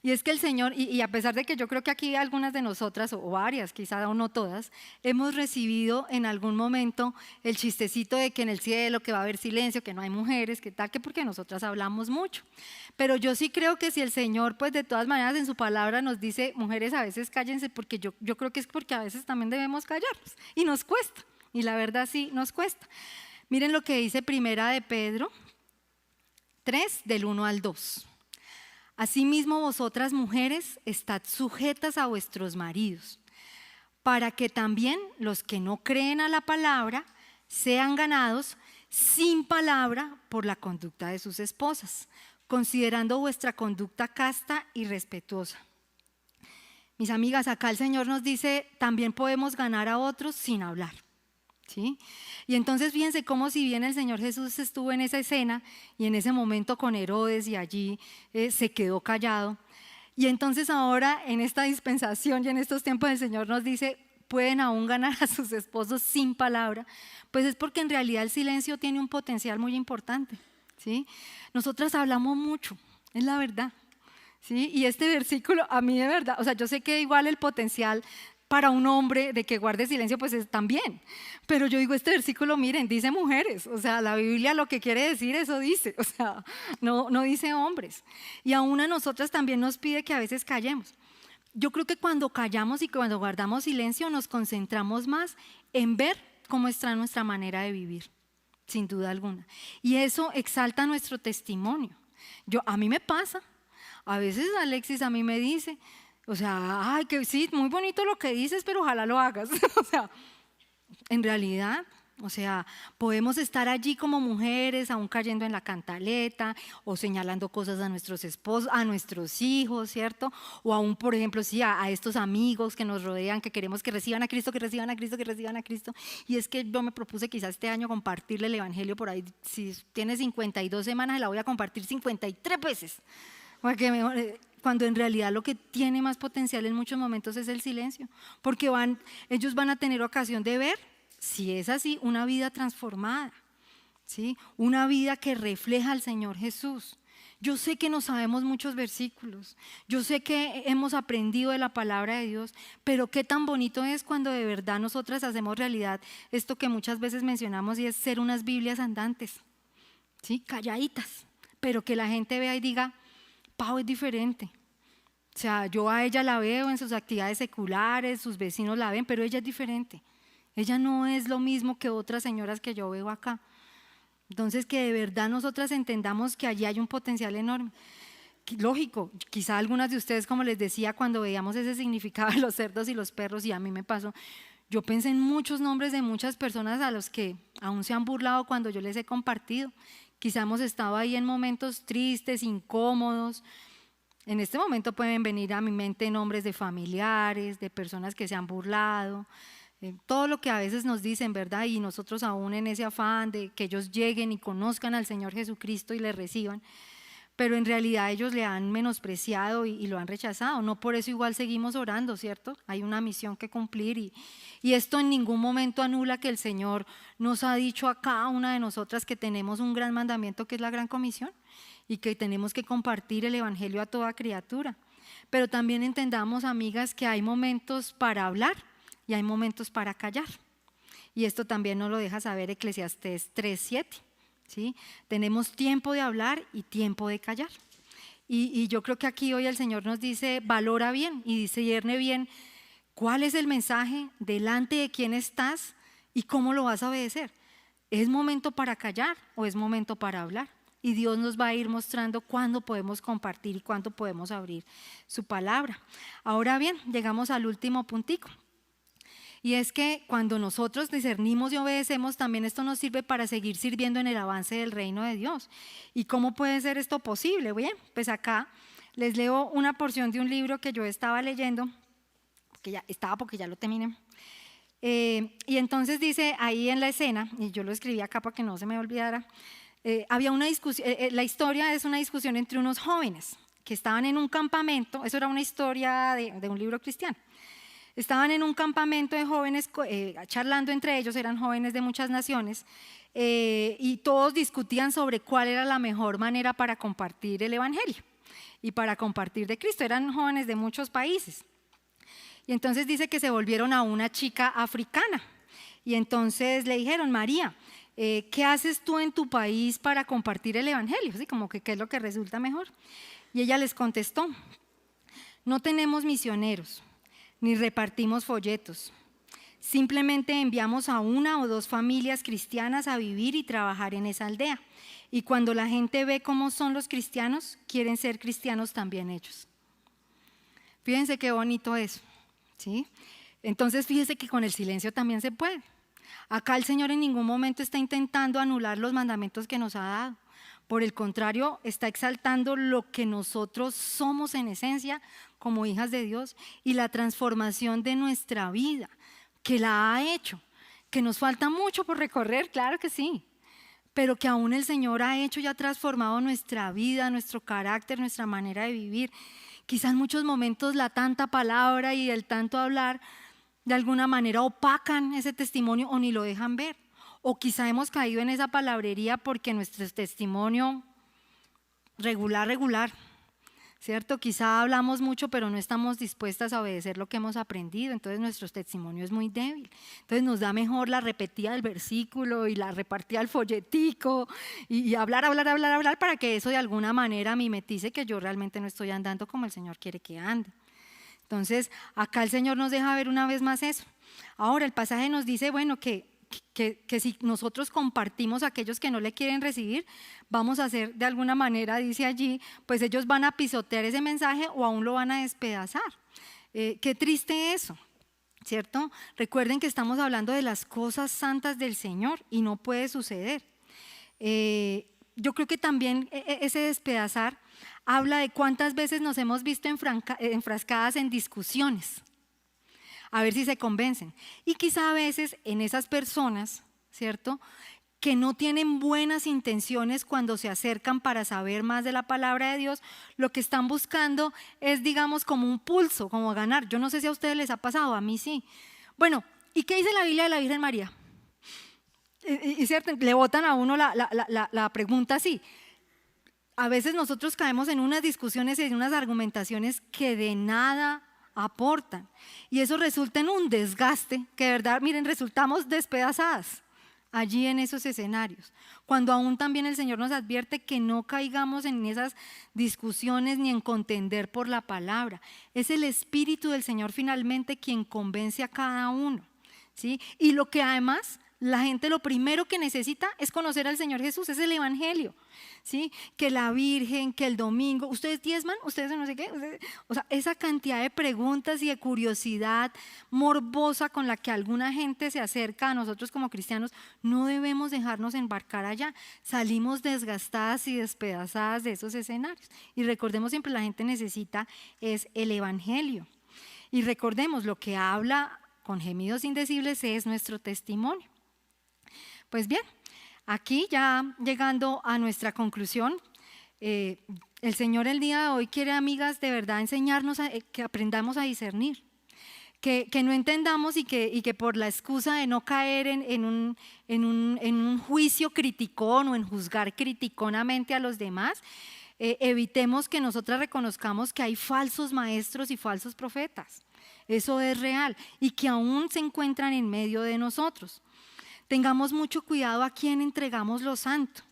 Y es que el Señor, y a pesar de que yo creo que aquí algunas de nosotras, o varias, quizá o no todas, hemos recibido en algún momento el chistecito de que en el cielo que va a haber silencio, que no hay mujeres, que tal, que porque nosotras hablamos mucho. Pero yo sí creo que si el Señor, pues de todas maneras en su palabra nos dice, mujeres a veces cállense, porque yo creo que es porque a veces también debemos callarnos, y nos cuesta, y la verdad sí nos cuesta. Miren lo que dice Primera de Pedro 3, del 1 al 2. Asimismo, vosotras mujeres, estad sujetas a vuestros maridos, para que también los que no creen a la palabra sean ganados sin palabra por la conducta de sus esposas, considerando vuestra conducta casta y respetuosa. Mis amigas, acá el Señor nos dice, también podemos ganar a otros sin hablar. ¿Sí? Y entonces fíjense cómo si bien el Señor Jesús estuvo en esa escena y en ese momento con Herodes y allí se quedó callado, y entonces ahora en esta dispensación y en estos tiempos el Señor nos dice, pueden aún ganar a sus esposos sin palabra, pues es porque en realidad el silencio tiene un potencial muy importante, ¿sí? Nosotras hablamos mucho, es la verdad, ¿sí? Y este versículo a mí de verdad, o sea, yo sé que igual el potencial para un hombre de que guarde silencio, pues es también. Pero yo digo, este versículo, miren, dice mujeres, o sea, la Biblia lo que quiere decir, eso dice, o sea, no dice hombres. Y aún a nosotras también nos pide que a veces callemos. Yo creo que cuando callamos y cuando guardamos silencio nos concentramos más en ver cómo está nuestra manera de vivir, sin duda alguna. Y eso exalta nuestro testimonio. A mí me pasa, a veces Alexis a mí me dice, o sea, ay, que sí, muy bonito lo que dices, pero ojalá lo hagas. O sea, en realidad, o sea, podemos estar allí como mujeres, aún cayendo en la cantaleta, o señalando cosas a nuestros esposos, a nuestros hijos, ¿cierto? O aún, por ejemplo, sí, a estos amigos que nos rodean, que queremos que reciban a Cristo, que reciban a Cristo, que reciban a Cristo. Y es que yo me propuse quizás este año compartirle el evangelio por ahí. Si tiene 52 semanas, la voy a compartir 53 veces. Porque cuando en realidad lo que tiene más potencial en muchos momentos es el silencio, porque ellos van a tener ocasión de ver, si es así, una vida transformada, ¿sí? Una vida que refleja al Señor Jesús. Yo sé que no sabemos muchos versículos, yo sé que hemos aprendido de la palabra de Dios, pero qué tan bonito es cuando de verdad nosotras hacemos realidad esto que muchas veces mencionamos, y es ser unas Biblias andantes, ¿sí? Calladitas, pero que la gente vea y diga, Pau es diferente. O sea, yo a ella la veo en sus actividades seculares, sus vecinos la ven, pero ella es diferente. Ella no es lo mismo que otras señoras que yo veo acá. Entonces, que de verdad nosotras entendamos que allí hay un potencial enorme. Lógico, quizá algunas de ustedes, como les decía, cuando veíamos ese significado de los cerdos y los perros, y a mí me pasó, yo pensé en muchos nombres de muchas personas a los que aún se han burlado cuando yo les he compartido. Quizá hemos estado ahí en momentos tristes, incómodos, En este momento pueden venir a mi mente nombres de familiares, de personas que se han burlado, todo lo que a veces nos dicen, ¿verdad? Y nosotros aún en ese afán de que ellos lleguen y conozcan al Señor Jesucristo y le reciban, pero en realidad ellos le han menospreciado y lo han rechazado. No por eso igual seguimos orando, ¿cierto? Hay una misión que cumplir y esto en ningún momento anula que el Señor nos ha dicho a cada una de nosotras que tenemos un gran mandamiento que es la gran comisión y que tenemos que compartir el evangelio a toda criatura. Pero también entendamos, amigas, que hay momentos para hablar y hay momentos para callar. Y esto también nos lo deja saber Eclesiastés 3:7. ¿Sí? Tenemos tiempo de hablar y tiempo de callar. Y yo creo que aquí hoy el Señor nos dice, valora bien y discierne bien cuál es el mensaje, delante de quién estás y cómo lo vas a obedecer. ¿Es momento para callar o es momento para hablar? Y Dios nos va a ir mostrando cuándo podemos compartir y cuándo podemos abrir su palabra. Ahora bien, llegamos al último puntico. Y es que cuando nosotros discernimos y obedecemos, también esto nos sirve para seguir sirviendo en el avance del reino de Dios. ¿Y cómo puede ser esto posible? Bien, pues acá les leo una porción de un libro que yo estaba leyendo, porque ya lo terminé. Y entonces dice ahí en la escena, y yo lo escribí acá para que no se me olvidara, había una discusión, la historia es una discusión entre unos jóvenes que estaban en un campamento, eso era una historia de un libro cristiano. Estaban en un campamento de jóvenes charlando entre ellos, eran jóvenes de muchas naciones, y todos discutían sobre cuál era la mejor manera para compartir el evangelio y para compartir de Cristo. Eran jóvenes de muchos países. Y entonces dice que se volvieron a una chica africana. Y entonces le dijeron, María, ¿qué haces tú en tu país para compartir el evangelio? Así como que qué es lo que resulta mejor. Y ella les contestó, no tenemos misioneros, ni repartimos folletos. Simplemente enviamos a 1 o 2 familias cristianas a vivir y trabajar en esa aldea. Y cuando la gente ve cómo son los cristianos, quieren ser cristianos también ellos. Fíjense qué bonito eso, ¿sí? Entonces fíjense que con el silencio también se puede. Acá el Señor en ningún momento está intentando anular los mandamientos que nos ha dado. Por el contrario, está exaltando lo que nosotros somos en esencia como hijas de Dios y la transformación de nuestra vida, que la ha hecho, que nos falta mucho por recorrer, claro que sí, pero que aún el Señor ha hecho y ha transformado nuestra vida, nuestro carácter, nuestra manera de vivir. Quizás en muchos momentos la tanta palabra y el tanto hablar de alguna manera opacan ese testimonio o ni lo dejan ver. O quizá hemos caído en esa palabrería porque nuestro testimonio regular, ¿cierto? Quizá hablamos mucho pero no estamos dispuestas a obedecer lo que hemos aprendido, entonces nuestro testimonio es muy débil. Entonces nos da mejor la repetida del versículo y la repartida del folletico y hablar para que eso de alguna manera mimetice que yo realmente no estoy andando como el Señor quiere que ande. Entonces acá el Señor nos deja ver una vez más eso. Ahora el pasaje nos dice, bueno, que si nosotros compartimos a aquellos que no le quieren recibir, vamos a hacer de alguna manera, dice allí, pues ellos van a pisotear ese mensaje o aún lo van a despedazar. Qué triste eso, ¿cierto? Recuerden que estamos hablando de las cosas santas del Señor y no puede suceder. Yo creo que también ese despedazar habla de cuántas veces nos hemos visto enfrascadas en discusiones, a ver si se convencen. Y quizá a veces en esas personas, ¿cierto?, que no tienen buenas intenciones cuando se acercan para saber más de la palabra de Dios, lo que están buscando es, digamos, como un pulso, como ganar. Yo no sé si a ustedes les ha pasado, a mí sí. Bueno, ¿y qué dice la Biblia de la Virgen María? Y cierto, le botan a uno la pregunta así. A veces nosotros caemos en unas discusiones y en unas argumentaciones que de nada aportan. Y eso resulta en un desgaste que de verdad, miren, resultamos despedazadas allí en esos escenarios. Cuando aún también el Señor nos advierte que no caigamos en esas discusiones ni en contender por la palabra. Es el Espíritu del Señor finalmente quien convence a cada uno, ¿sí? Y lo que además la gente lo primero que necesita es conocer al Señor Jesús, es el Evangelio, ¿sí? Que la Virgen, que el domingo, ¿ustedes diezman? ¿Ustedes no sé qué? O sea, esa cantidad de preguntas y de curiosidad morbosa con la que alguna gente se acerca a nosotros como cristianos, no debemos dejarnos embarcar allá. Salimos desgastadas y despedazadas de esos escenarios. Y recordemos siempre, la gente necesita es el Evangelio. Y recordemos, lo que habla con gemidos indecibles es nuestro testimonio. Pues bien, aquí ya llegando a nuestra conclusión, el Señor el día de hoy quiere, amigas, de verdad enseñarnos que aprendamos a discernir, que no entendamos y que por la excusa de no caer en un juicio criticón o en juzgar criticonamente a los demás, evitemos que nosotras reconozcamos que hay falsos maestros y falsos profetas. Eso es real y que aún se encuentran en medio de nosotros. Tengamos mucho cuidado a quién entregamos lo santo.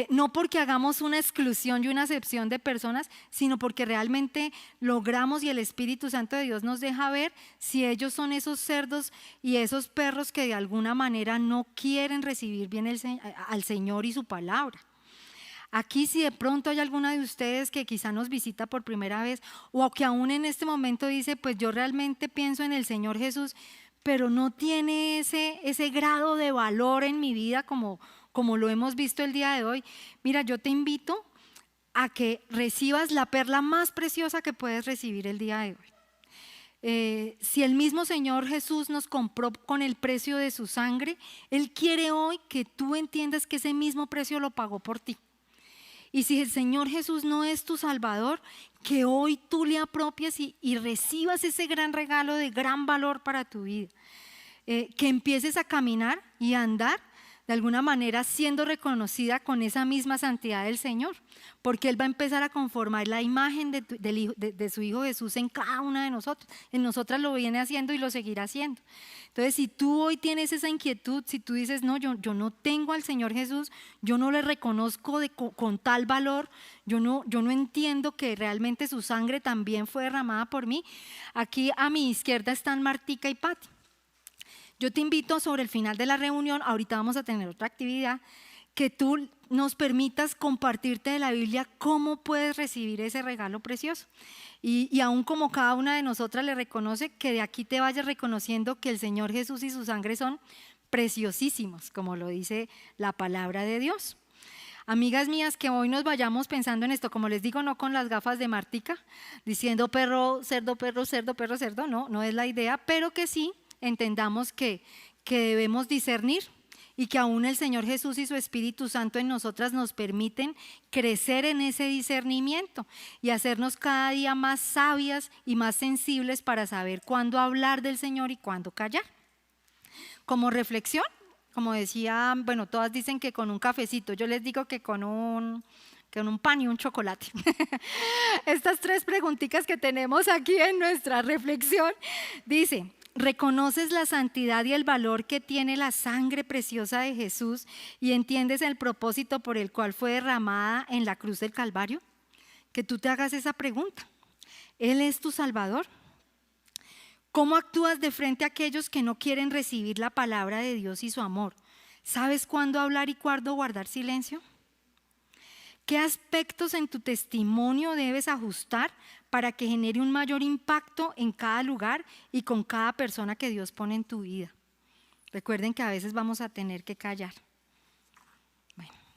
No porque hagamos una exclusión y una acepción de personas, sino porque realmente logramos y el Espíritu Santo de Dios nos deja ver si ellos son esos cerdos y esos perros que de alguna manera no quieren recibir bien al Señor y su palabra. Aquí, si de pronto hay alguna de ustedes que quizá nos visita por primera vez o que aún en este momento dice, pues yo realmente pienso en el Señor Jesús, pero no tiene ese grado de valor en mi vida como lo hemos visto el día de hoy, mira, yo te invito a que recibas la perla más preciosa que puedes recibir el día de hoy. Si el mismo Señor Jesús nos compró con el precio de su sangre, Él quiere hoy que tú entiendas que ese mismo precio lo pagó por ti. Y si el Señor Jesús no es tu Salvador, que hoy tú le apropies y recibas ese gran regalo de gran valor para tu vida. Que empieces a caminar y a andar de alguna manera siendo reconocida con esa misma santidad del Señor, porque Él va a empezar a conformar la imagen de su Hijo Jesús en cada una de nosotros. En nosotras lo viene haciendo y lo seguirá haciendo. Entonces, si tú hoy tienes esa inquietud, si tú dices, no, yo no tengo al Señor Jesús, yo no le reconozco con tal valor, yo no entiendo que realmente su sangre también fue derramada por mí, aquí a mi izquierda están Martica y Pati. Yo te invito sobre el final de la reunión, ahorita vamos a tener otra actividad, que tú nos permitas compartirte de la Biblia cómo puedes recibir ese regalo precioso. Y aún como cada una de nosotras le reconoce, que de aquí te vayas reconociendo que el Señor Jesús y su sangre son preciosísimos, como lo dice la palabra de Dios. Amigas mías, que hoy nos vayamos pensando en esto, como les digo, no con las gafas de Martica, diciendo perro, cerdo, perro, cerdo, perro, cerdo, no es la idea, pero que sí entendamos que debemos discernir y que aún el Señor Jesús y su Espíritu Santo en nosotras nos permiten crecer en ese discernimiento y hacernos cada día más sabias y más sensibles para saber cuándo hablar del Señor y cuándo callar. Como reflexión, como decía, bueno, todas dicen que con un cafecito, yo les digo que con un pan y un chocolate. Estas 3 preguntitas que tenemos aquí en nuestra reflexión, dice: ¿reconoces la santidad y el valor que tiene la sangre preciosa de Jesús y entiendes el propósito por el cual fue derramada en la cruz del Calvario? Que tú te hagas esa pregunta. ¿Él es tu Salvador? ¿Cómo actúas de frente a aquellos que no quieren recibir la palabra de Dios y su amor? ¿Sabes cuándo hablar y cuándo guardar silencio? ¿Qué aspectos en tu testimonio debes ajustar para que genere un mayor impacto en cada lugar y con cada persona que Dios pone en tu vida? Recuerden que a veces vamos a tener que callar.